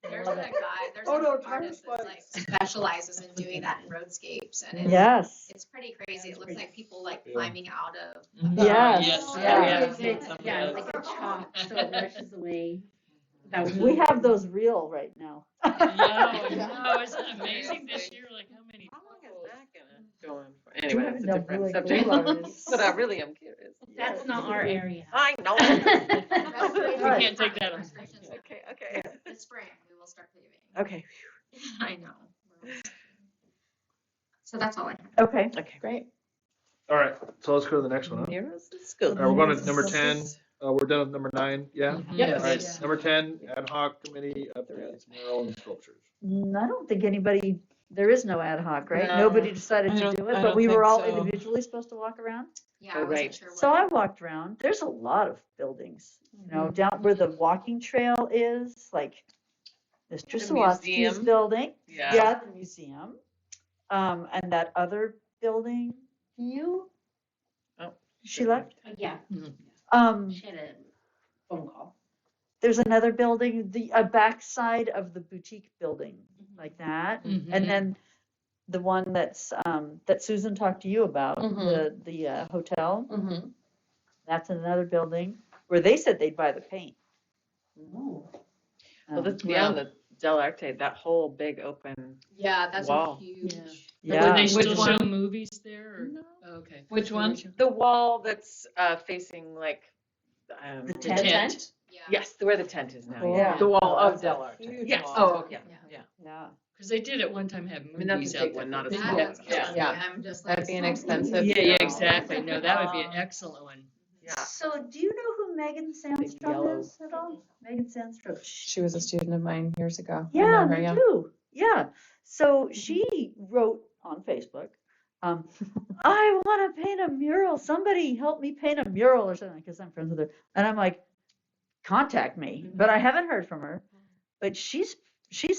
There's Love a it. guy, there's Oh, no, an artist that like specializes in doing that in roadscapes, and Yes. it's pretty crazy. It looks like people like climbing out of. Yes, Yes, yeah. Yeah, like a chalk, so it rushes away. That would We be- have those real right now. No, isn't it amazing this year, like how many? How long is that gonna go on for? Anyway, that's a No, different like subject. blue artists. But I really am curious. That's not our area. I know. We can't take that on. Okay, okay. This spring, we will start paving. Okay, I know. So that's all I have. Okay. okay, great. All right, so let's go to the next one. Huh? Murals and schools. All right, we're going to number 10. We're done with number 9. Yeah. Yes. All right. Number 10, ad hoc committee updates, mural and sculptures. I don't think anybody, there is no ad hoc, right? No, Nobody decided I to don't- do it, I but don't we were think all so. individually supposed to walk around. Yeah, I wasn't Right. sure what. So I walked around. There's a lot of buildings, you know, down where the walking trail is, like Mr. The Sawatsky's museum. building. Yeah. Yeah, the museum. And that other building, you? Oh, She left? Yeah, Um, she had a phone call. there's another building, a backside of the boutique building, like that. Mhm. And then the one that's, that Susan talked to you about, Mhm. the hotel, Mm-hmm. that's another building where they said they'd buy the paint. Oh. Well, that's beyond the Del Arte, that whole big open. Yeah, that's Wow. a huge. Yeah. Do they still Which show one? movies there? Or? Oh, okay. Which one? The wall that's facing like. The The tent. tent? Yeah. Yes, where the tent is now. Oh, Yeah. yeah. The wall of That's Del a Arte. huge Yes. wall. Oh, okay. Yeah. Yeah. Because they did at one time have I mean, that's movies a out big there. one, not a That small is one. killing me. Yeah. I'm just like. That'd be an so- expensive. Yeah, yeah, exactly. No, that would be an excellent one. Yeah. So do you know who Megan Sandstrom yellow- is at all? Megan Sandstrom. She was a student of mine years ago. I Yeah, know her, me yeah. too. Yeah. So she wrote on Facebook, I want to paint a mural. Somebody help me paint a mural or something because I'm friends with her. And I'm like, contact me. But I haven't heard from her. But she's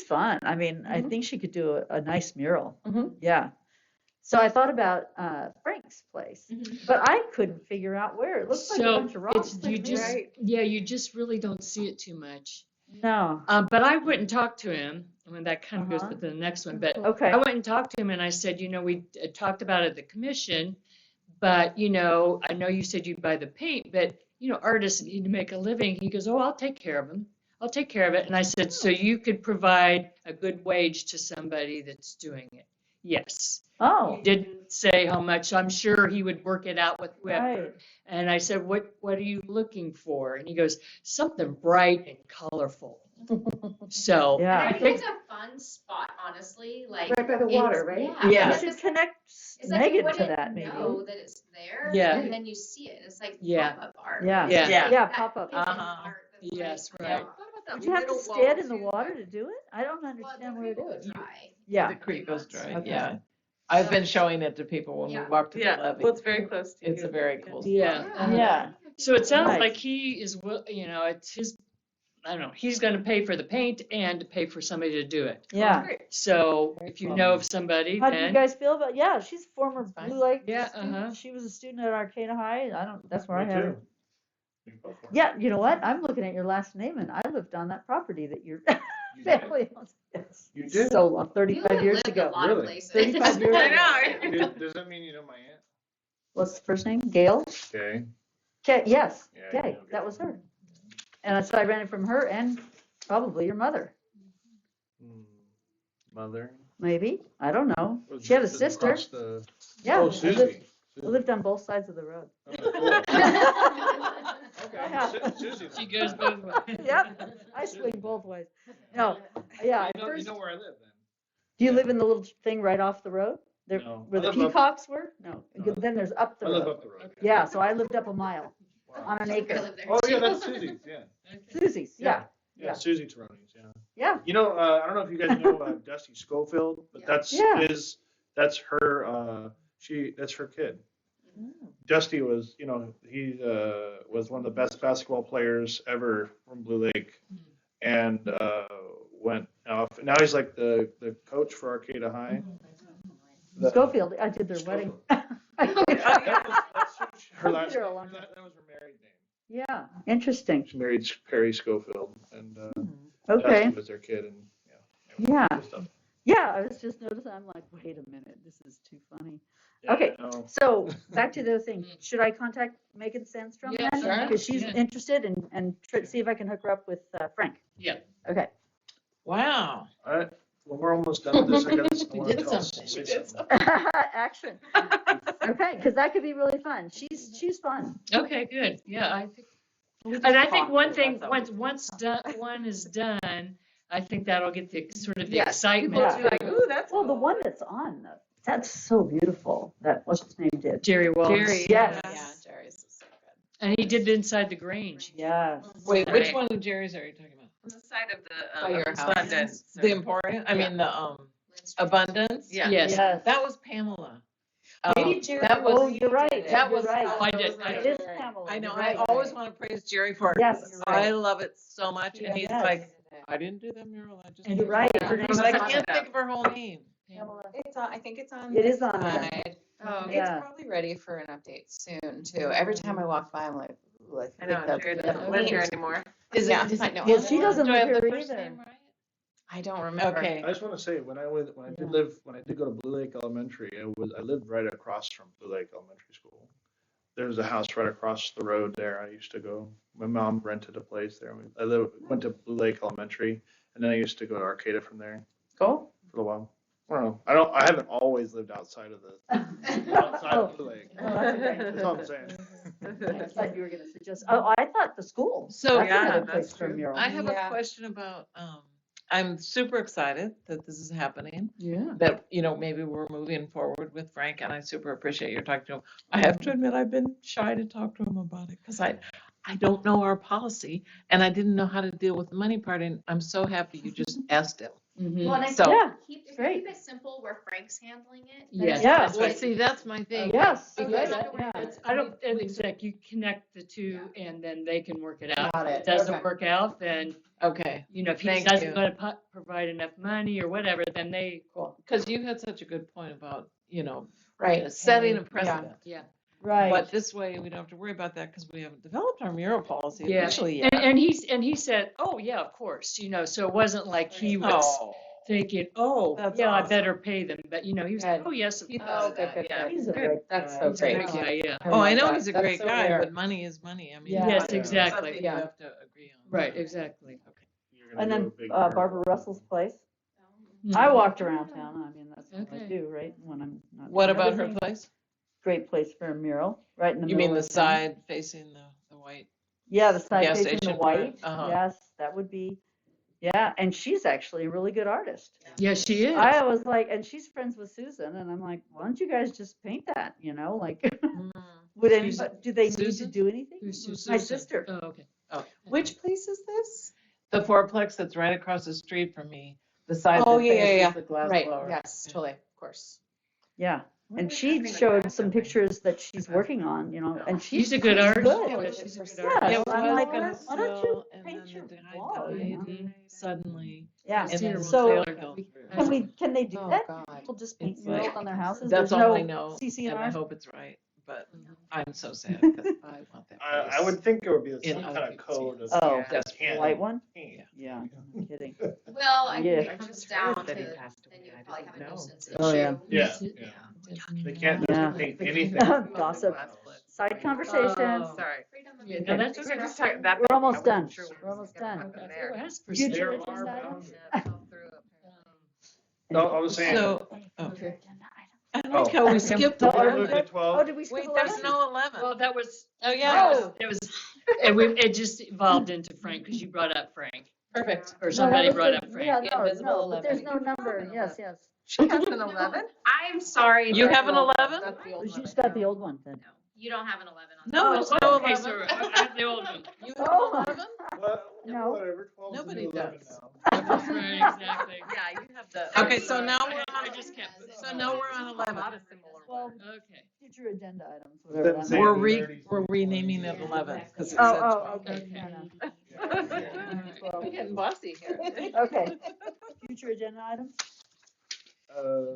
fun. I mean, I think she could do a nice mural. Mhm. Yeah. So I thought about Frank's place, Mhm. but I couldn't figure out where. It looks like a So bunch of rocks. it's, to you me. just, yeah, you just really don't see it too much. No. But I went and talked to him, and that kind of goes Uh-huh. with the next one, but Okay. I went and talked to him and I said, you know, we talked about it at the commission, but, you know, I know you said you'd buy the paint, but, you know, artists need to make a living. He goes, oh, I'll take care of them. I'll take care of it. And I said, so you could provide a good wage to somebody that's doing it. Yes. Oh, He didn't say how much. I'm sure he would work it out with whoever. right. And I said, what are you looking for? And he goes, something bright and colorful. So Yeah. I think it's a fun spot, honestly, like. Right by the it's- water, right? Yeah. Yeah. You It's should just- connect It's like you Megan to wouldn't that maybe. know that it's there. Yeah. And then you see it. It's like Yeah. pop-up art. Yeah. Yeah. Yeah. Yeah, That pop-up. hidden Uh-huh. art that's Yes, like, right. Would you have to stand in the water to do it? I don't Well, the understand where it creek will is. dry. Yeah. The creek goes dry, Okay. yeah. I've been showing it to people when we Yeah. walk to the Yeah, levee. well, it's very close to It's you. a very cool spot. Yeah. Yeah. So it sounds Nice. like he is, it's his, I don't know, he's going to pay for the paint and pay for somebody to do it. Yeah. So if you know of somebody, How do you then guys feel about, yeah, she's former That's fine. Blue Lake Yeah, student. uh-huh. She was a student at Arcata High. That's where I Me had too. her. Yeah, you know what? I'm looking at your last name and I lived on that property that your You did? family owns. Yes. You did? So long, You 35 have years lived ago. a lot of Really? places. 35 years ago. Does that mean you know my aunt? What's the first name? Gail? Okay. Kay, yes, Yeah, you Kay, know that Gail. was her. And so I ran it from her and probably your mother, Mother. maybe. I don't know. Was- She had a was sister. across the- Yeah. Oh, I Susie. lived- I lived on both sides of the road. Oh, cool. Okay. Yeah. Susie. she goes both ways. Yep, I swing both ways. No, yeah. You first- know where I live then? Do you live in the little thing right off the road? There, No, where I the live up- peacocks were? No, No. then there's up the I live road. up the road. Yeah, so I lived up a mile Wow. on an I acre. live there Oh, yeah, too. that's Susie's, yeah. Susie's, yeah, Yeah, Yeah. Susie Taroni's, yeah. yeah. You know, I don't know if you guys know Dusty Schofield, but that's Yeah. that's her, that's her kid. Dusty was, he was one of the best basketball players ever from Blue Lake, and went off. Now he's like the coach for Arcata High. The- Schofield, I did their wedding. That's her last You're name. a long- That was her married name. Yeah, interesting. She married Perry Schofield, and Okay, Dusty was their kid, and yeah, good stuff. yeah, I was just noticing, I'm like, wait a minute, this is too funny. Yeah, Okay. I know. So, back to the other thing, should I contact Megan Sandstrom Yeah, then? sure. Because she's Yeah. interested and see if I can hook her up with Frank. Yeah. Okay. Wow. All right. Well, we're almost done with this. I guess I We wanna did tell- something. say We did something. Action. Okay, because that could be really fun. She's fun. Okay, good. Yeah, I think. We just And I think talked, one so thing, that's once one is done, I think that'll get the sort of the Yes, excitement. people will be like, ooh, that's Well, the cool. one that's on, that's so beautiful. That, what's his name did? Jerry Wells. Jerry, Yes. yeah, Jerry's so good. And he did it inside the Grange. Yes. Wait, which Right. one of Jerry's are you talking about? On the side of the, By your house. Abundance. The Emporium? I mean, the Abundance? Yeah. Yes. Yes. That was Pamela. Maybe Jerry That was, Oh, you're right. that You're was- right. I did. It is Pamela. I know, You're I right. always want to praise Jerry for it. Yes, 'cause you're right. I love it so much, and he's Yes. like, I didn't do that mural, I just. And You're right. Her I name's was like, I Pamela. can't think of her whole name. Pamela. It's on, I think it's on. It this is on there. side. Oh, Yeah. It's probably ready for an update soon too. Every time I walk by, I'm like, ooh, I I think know, that. Jerry that doesn't live here needs- anymore. Yeah, Is I know. Yeah, she doesn't Do I live have the here first either. name right? I don't remember. Okay. I just want to say when I did go to Blue Lake Elementary, I lived right across from Blue Lake Elementary School. There's a house right across the road there. I used to go. My mom rented a place there. Went to Blue Lake Elementary, and then I used to go to Arcata from there Cool. for a while. I don't know. I haven't always lived outside of Blue Lake. Oh, that's okay. That's all I'm saying. I thought you were gonna suggest, I thought the school. So, That's yeah, another that's place for a true. mural. I have Yeah. a question about, I'm super excited that this is happening, Yeah. that, maybe we're moving forward with Frank, and I super appreciate your talking to him. I have to admit, I've been shy to talk to him about it, because I don't know our policy, and I didn't know how to deal with the money part, and I'm so happy you just asked him. Well, and I So- think Yeah, if you great. keep it simple where Frank's handling it. Yes. Yeah. that's Well, right. see, that's my thing. Yes. Okay, Because- so we're yeah. good. I don't, it's like you connect the two and then they can work it out. Got If it. it doesn't Okay. work out, then, Okay, if he Thank doesn't you. going to provide enough money or whatever, then they, because you had such a good point about, Right. setting a Yeah. precedent. yeah. Right. But this way, we don't have to worry about that, because we haven't developed our mural policy Yeah. officially yet. And he said, oh, yeah, of course, so it wasn't like he was Oh. thinking, oh, That's yeah, I awesome. better pay them. But, he was like, Good. oh, yes, of He course. thought Oh, of good, that, good, yeah. good. He's a great That's guy. so He's a great. great guy, yeah. I Oh, I love know that. he's a That's great so guy, rare. but money is money. I mean, Yeah. Yes, it's exactly. something Yeah. you have to agree on. Right, exactly. You're gonna And do then a big Barbara Russell's place. I walked around town. I mean, that's what I Okay. do, right? When I'm not. What doing about her everything. place? Great place for a mural, right in the You middle mean the of town. side facing the white? Yeah, the side gas facing the station part? white. Uh-huh. Yes, that would be. Yeah, and she's actually a really good artist. Yeah, she is. I was like, and she's friends with Susan, and I'm like, why don't you guys just paint that? You know, like, would anybody? Do they need to Susan? do anything? Who's Susan? My sister. Oh, okay. Which place is this? The fourplex that's right across the street from me, the side Oh, that yeah, yeah, faces yeah. the glass Right, blower. yes, totally, of course. Yeah, and she showed some pictures that she's working on. You know, and She's a good artist. Good. Yeah, she's a good Yeah, artist. It so I'm was like, gonna why don't you sell, and paint then your the guy wall? You know? died suddenly. Yeah. And then So sale fell through. can they do Oh, that? God. People just paint It's murals like- on their houses. That's There's all no I know, and I CCNR. hope it's right, but I'm so sad because I want that I place. would think there would be In some other kind of people's code of. hands. Oh, that the can't white one. paint. Yeah, no kidding. Well, I Yeah. think it comes down to, that he then passed away. you I would probably have didn't a know. nuisance Oh, yeah. issue. Yeah, yeah. They can't just Yeah. paint anything. Gossip. Side conversation. Oh. Sorry. Freedom of Yeah, no, that's We're okay. just talking, that's. We're almost I done. wasn't sure what We're was almost gonna done. happen Who there. asked for Future Sarah? agenda Barb items? No, I was saying. So, oh, Okay. I like how we skipped Oh, one. are we Look at good? 12. Oh, did we skip Wait, 11? there's no 11. Well, that was, Oh, yeah. it was, it just evolved into Frank, because you brought up Frank, Perfect. or No, somebody that was brought the- up Frank. Yeah, The no, invisible no, but there's 11. no number. Yes, yes. She has an 11? I'm sorry. You but- have an 11? That's the old one. She's got the old one then. You don't have an 11 on No, that. there's no Okay, 11. so I have the old one. You have Oh. 11? Well, No. whatever. 12 is Nobody 11 does. now. Right, exactly. Yeah, you have the. Okay, so now we're I on, just kept. so now we're on 11. Well, Okay. future agenda items, whatever Doesn't that say means. We're renaming it 11 because it Oh, said oh, 12. okay, fair enough. We're getting bossy here. Okay. Future agenda items? I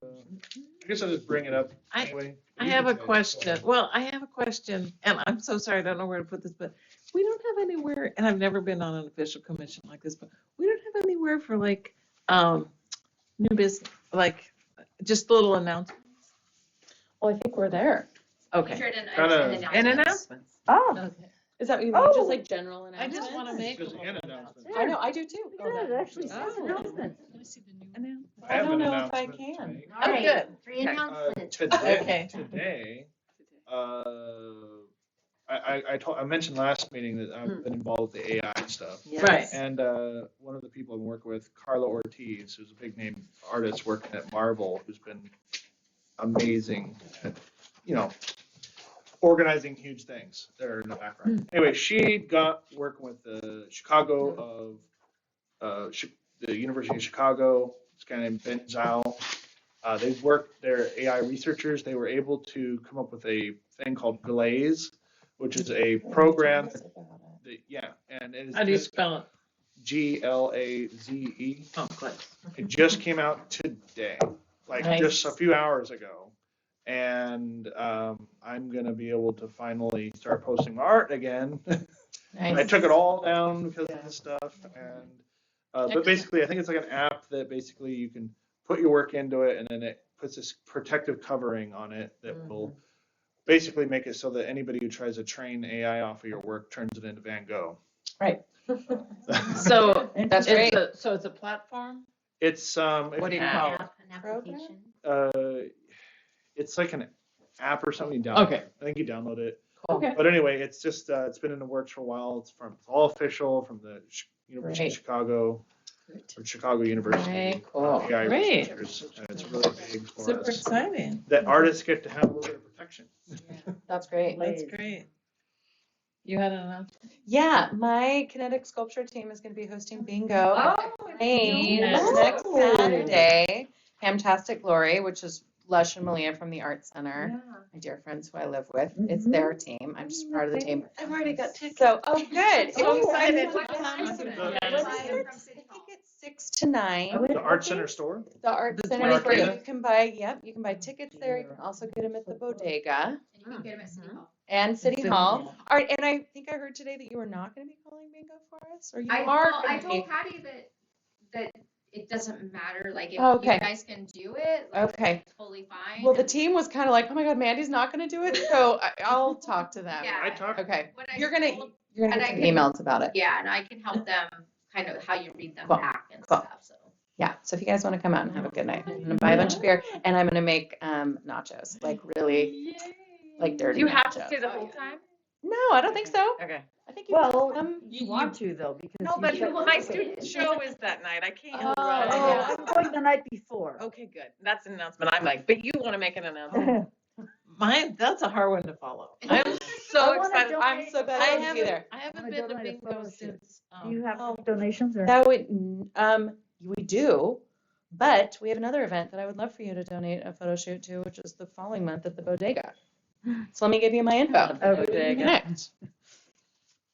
guess I'll just bring it up I- anyway. I You have can a say it. question. Well, I have a question, and I'm so sorry, I don't know where to put this, but we don't have anywhere, and I've never been on an official commission like this, but we don't have anywhere for like, new business, like, just little announcements. Well, I think we're there. Okay. Featured in- Kinda- in And announcements. Oh, Okay. Is that what you mean? Oh. Just like general I announcements? just want to make. Just an announcement. I know, I do too. yeah, it actually says Oh. announcement. Let me see the new one. I have don't an know if I announcement to can. make. All right, good. 3 Okay. announcements. Today, Okay. I mentioned last meeting that I've been involved with the AI stuff. Right. And one of the people I'm working with, Carla Ortiz, who's a big name artist working at Marvel, who's been amazing at, organizing huge things that are in the background. Anyway, she got working with the the University of Chicago, this guy named Ben Zhao. They're AI researchers. They were able to come up with a thing called Glaze, which is a program. And it is How do you spell it? GLAZE. Oh, click. It just came out today, like Nice. just a few hours ago. And I'm going to be able to finally start posting my art again. I took it all down because of this stuff. And but basically, I think it's like an app that basically you can put your work into it, and then it puts this protective covering on it that will basically make it so that anybody who tries to train AI off of your work turns it into Van Gogh. Right. So That's great. So it's a platform? It's What do you call it? An application. It's like an app or something you download. Okay. I think you download it. Okay. But anyway, it's just it's been in the works for a while. It's all official from the University Great. of Chicago or Chicago University. Very cool. AI Great. researchers, and it's really big for Super us. exciting. That artists get to have a little bit of protection. That's great. That's great. You had an announcement? Yeah, my kinetic sculpture team is going to be hosting bingo Oh, Plains nice. next Saturday. Hamtastic Glory, which is Lush and Malia from the Art Center, my dear friends who I live with. It's their team. I'm just part of the team. I've already got tickets. So, oh, good. So If you guys excited. would What time come is it? to- Yeah. I think it's 6 to 9. The Art Center store. The Art The Center is where 23rd. you can buy, you can buy tickets there. You can also get them at the bodega And you can get them at City Hall. and City City Hall. Hall. All right, and I think I heard today that you were not going to be calling bingo for us, or you I are. I gonna be. told Patty that it doesn't matter, like if Okay. you guys can do it, like Okay. totally fine. Well, the team was kind of like, oh my God, Mandy's not going to do it, so I'll talk to them. Yeah. I talked. Okay. When I You're gonna told- get and some I can- emails about it. Yeah, and I can help them kind of how you read them Cool. back and Cool. stuff, so. Yeah, so if you guys want to come out and have a good night, I'm gonna buy a bunch of beer and I'm gonna make nachos, like really, like dirty. Do you have to nachos. stay the whole time? No, I don't think so. Okay. I think you Well, come. you want to though, because. No, you but said- my student show is that night. I can't. Oh, yeah. I'm going the night before. Okay, good. That's an announcement. I'm like, but you want to make an announcement. Mine, that's a hard one to follow. I'm I so wanna excited. donate- I'm so glad I to be haven't, there. I haven't I'm been gonna to donate a bingo photo shoot. since. Do you have donations or? That would, we do, but we have another event that I would love for you to donate a photo shoot to, which is the following month at the Bodega. So let me give you my info. Okay. Connect.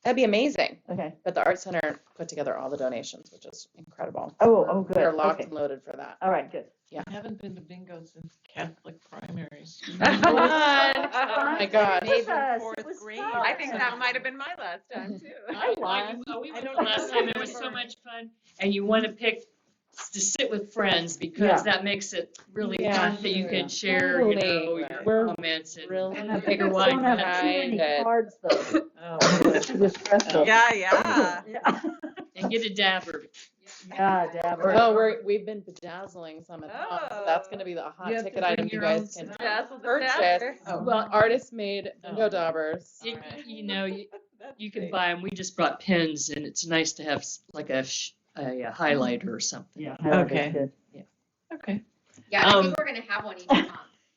That'd be amazing. Okay. But the Art Center put together all the donations, which is incredible. Oh, good. They're locked Okay. and loaded for that. All right, good. I haven't been to bingo since Catholic primaries. Oh my God. Maybe Maybe fourth fourth grade. grade. I think that might have been my last time too. I won. We went last time. It was so much fun. And you want to pick to sit with friends because Yeah. that makes it really Yeah. fun that you can share, you know, Totally. your We're comments and real And I bigger don't wine. have too cups many Minded. cards though. Oh. This stressful. Yeah, yeah. Yeah. and get a dabber. Yeah, Dabber. Oh, we've been bedazzling some at home, so that's gonna be the hot You have to ticket bring item you your guys own can Dazzle the purchase. Dabber. Oh, Well, artist made bingo daubers. It, Alright. you know, you can buy them. We just brought pens, and it's nice to have like a highlighter or something. Yeah. Okay. Good. Okay. Yeah, I think we're gonna have one each month.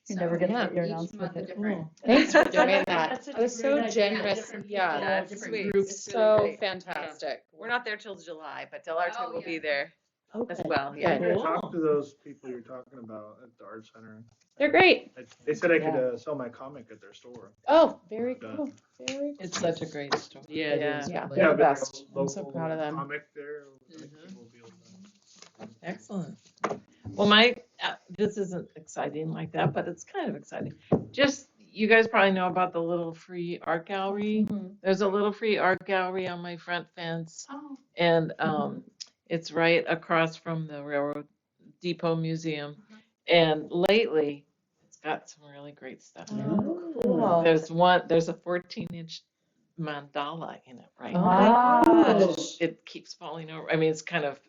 You never get yeah, your Each announcement. month a different. Thanks for doing that. That's such It was a so great idea. generous. Different Yeah, people, that's different sweet. groups. It's so really great. fantastic. We're not there till July, but Del Arte Oh, will yeah. be there Okay. as well. I Yeah. think I Cool. talked to those people you're talking about at the art center. They're great. They said I could sell my comic at their store. Oh, very Done. cool. Very It's such a great story. Yeah, it Yeah. is. Yeah, Like- they're the but best. a I'm so local proud of them. Comic there. I think Mhm. people will be able to- Excellent. Well, my, this isn't exciting like that, but it's kind of exciting. Just, you guys probably know about the Little Free Art Gallery. There's a Little Free Art Gallery on my front fence. Oh. And it's right across from the Railroad Depot Museum. And lately, it's got some really great stuff in it. Oh, cool. There's a 14-inch mandala in it right Oh now. my Wow. gosh. It keeps falling over. I mean, it's kind of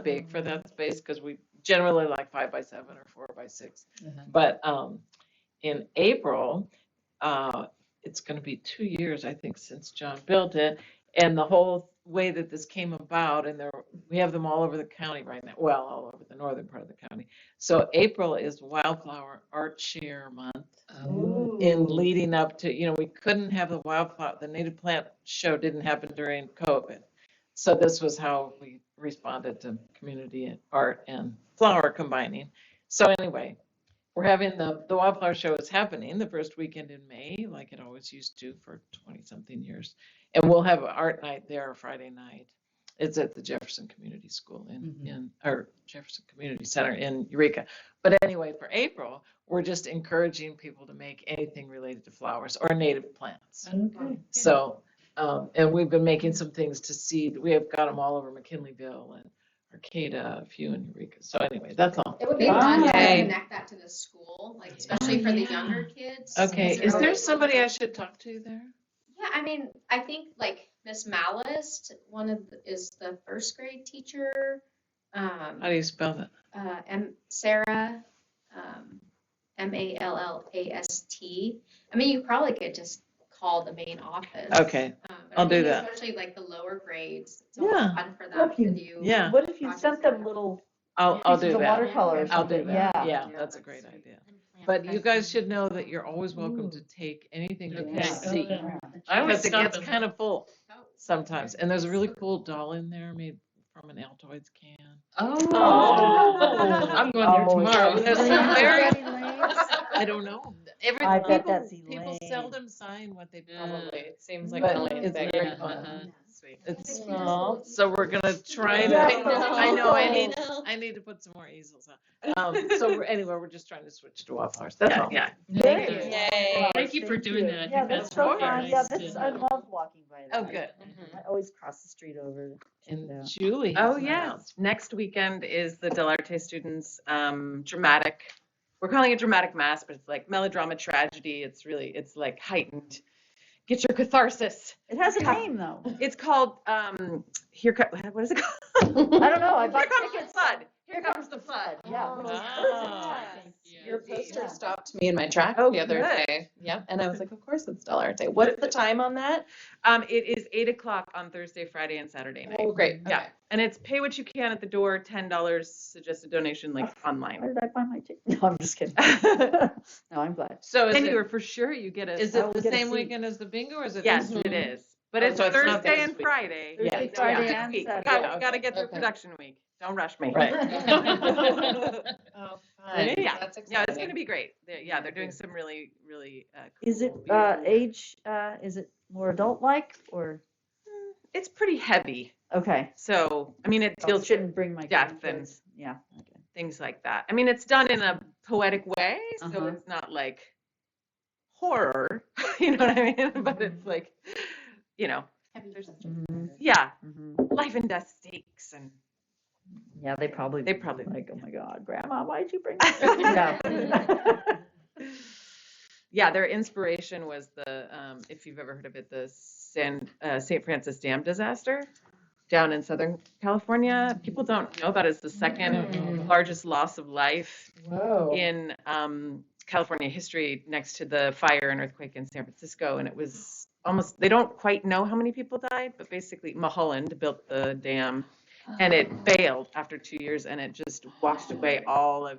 big for that space because we generally like 5x7 or 4x6. But in April, it's going to be 2 years, I think, since John built it. And the whole way that this came about, and we have them all over the county right now. Well, all over the northern part of the county. So April is Wildflower Art Share Month. In leading up to, we couldn't have the native plant show didn't happen during COVID. So this was how we responded to community art and flower combining. So anyway, we're having the Wildflower Show is happening the first weekend in May, like it always used to for 20-something years. And we'll have art night there Friday night. It's at the Jefferson Community School or Jefferson Community Center in Eureka. But anyway, for April, we're just encouraging people to make anything related to flowers or native plants. Okay. So, and we've been making some things to seed. We have got them all over McKinleyville and Arcata, a few in Eureka. So anyway, that's all. It would be fun to Yay. connect that to the school, like especially for the younger kids. Okay, since is they're there always- somebody I should talk to there? Yeah, I mean, I think like Miss Mallist, is the first grade teacher. How do you spell that? Sarah, Mallast. I mean, you probably could just call the main office. Okay, But I'll I do think that. Especially like the lower grades, it's always Yeah. fun for them Well, if to you- do. Yeah, What if you sent them little I'll do pieces of that. watercolor or I'll something? do that. Yeah. Yeah, that's a great idea. But you guys should know that you're always welcome to take anything you Okay. can see. I always Because it stop gets and- kind of full sometimes. And there's a really cool doll in there made from an Altoids can. I'm going there Oh, tomorrow. yeah. There's some Elaine, very, Elaine. I don't know. I bet people- that's People Elaine. seldom sign what they Probably. It seems like But an Elaine it's thing. very Yeah, fun. uh-huh. Sweet. It's so we're gonna try to. Yeah, I know. I I need to put some more easels on. So anyway, we're just trying to switch to wildflowers. That's all. Yeah. Thank you. you. Yay. Thank you for doing that. I Yeah, think that's that's so really fun. nice Yeah, to- I love walking by that. Oh, good. I always cross the street over. And Yeah. Julie. has Oh, an yes. announcement. Next weekend is the Del Arte students' dramatic, we're calling it dramatic mass, but it's like melodrama tragedy. It's like heightened. Get your catharsis. It has a name though. It's called, what is it called? I don't know. I Here bought Comes the tickets. Sun. Here comes the flood. Yeah. Ah. Your Yeah. poster stopped me in my tracks Oh, the other good. day. Yep. And I was like, of course it's Del Arte. What's the time on that? It is 8 o'clock on Thursday, Friday, and Saturday night. Oh, great. Yeah. Okay. And it's pay what you can at the door, $10 suggested donation, like Where online. did I find my ticket? No, I'm just kidding. No, I'm glad. So is Then you it, are for sure you get a. is I it will the get a same seat. weekend as the bingo or is it? Yes, this it week? is. But Oh, it's so it's not Thursday this and week. Friday. Thursday, Yeah, Friday, this and week. Saturday. Gotta get through Okay. production week. Don't rush me. Right. Oh, fun. Yeah. That's Yeah, exciting. it's gonna be great. They're doing some really, really. Is it cool- age? Is it more adult-like or? It's pretty heavy. Okay. So I mean, it I deals with shouldn't bring my death and kids. Yeah. Okay. things like that. I mean, it's done in a poetic way, so Uh-huh. it's not like horror, you know what I mean? But it's like, there's, Mhm. yeah, Mhm. life and death stakes and Yeah, they probably like, oh my God, Grandma, why'd you bring that? Yeah. yeah, their inspiration was the if you've ever heard of it, the St. Francis Dam disaster down in Southern California. People don't know about it. It's the second largest loss of life Whoa. in California history, next to the fire and earthquake in San Francisco. And it was almost, they don't quite know how many people died, but basically Mulholland built the dam and it failed after 2 years and it just washed away all of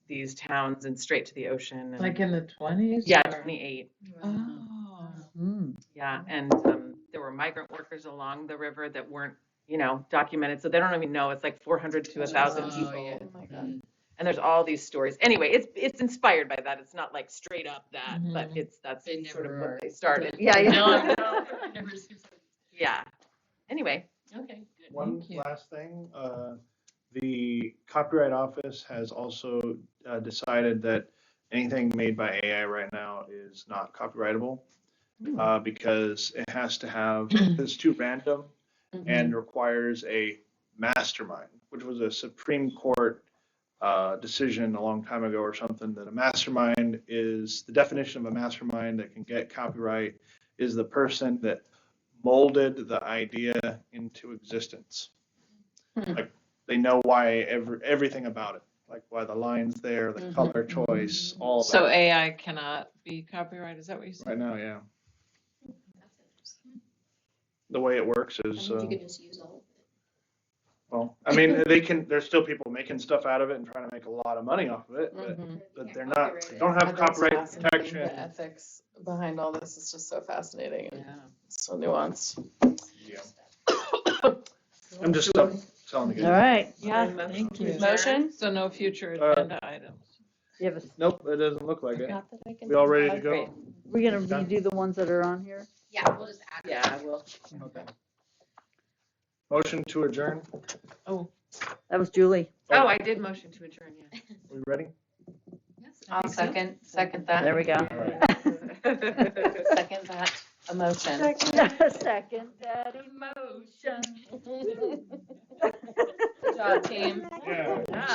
these towns and straight to the ocean. And, Like in the 20s? yeah, or- 28. Oh. Mm. Yeah, and there were migrant workers along the river that weren't, documented, so they don't even know. It's like 400 to 1,000 people. Oh my God. And there's all these stories. Anyway, it's inspired by that. It's not like straight up that, but that's They sort of never what are. they started. Yeah, yeah. No, I know. It never seems like- Yeah. Anyway, Okay, good. One Thank you. last thing, the Copyright Office has also decided that anything made by AI right now is not copyrightable because it has to have, it's too random and requires a mastermind, which was a Supreme Court decision a long time ago or something, that a mastermind is, the definition of a mastermind that can get copyright is the person that molded the idea into existence. Like they know why everything about it, like why the lines there, the color choice, all of So that. AI cannot be copyrighted, is that what you said? Right now, yeah. That's interesting. The way it works I is, mean, you could just use all of it. well, I mean, there's still people making stuff out of it and trying to make a lot of money off of it, but they're not, they don't have copyright protection. The ethics behind all this is just so fascinating and yeah. so nuanced. Yeah. I'm just telling you. All right. Yeah. Thank you. Motion? So no future Uh, agenda items. You have a, Nope, it doesn't look like it. Not that I can We all ready to think of. go? we're gonna redo the ones that are on here. Yeah, we'll just add. Yeah, I will. Okay. Motion to adjourn. That was Julie. Oh, I did motion to adjourn, yeah. We ready? Yes, I I'll think so. second that. There we go. All right. Second that emotion. Second that emotion. Good job, team. Yeah. Yeah.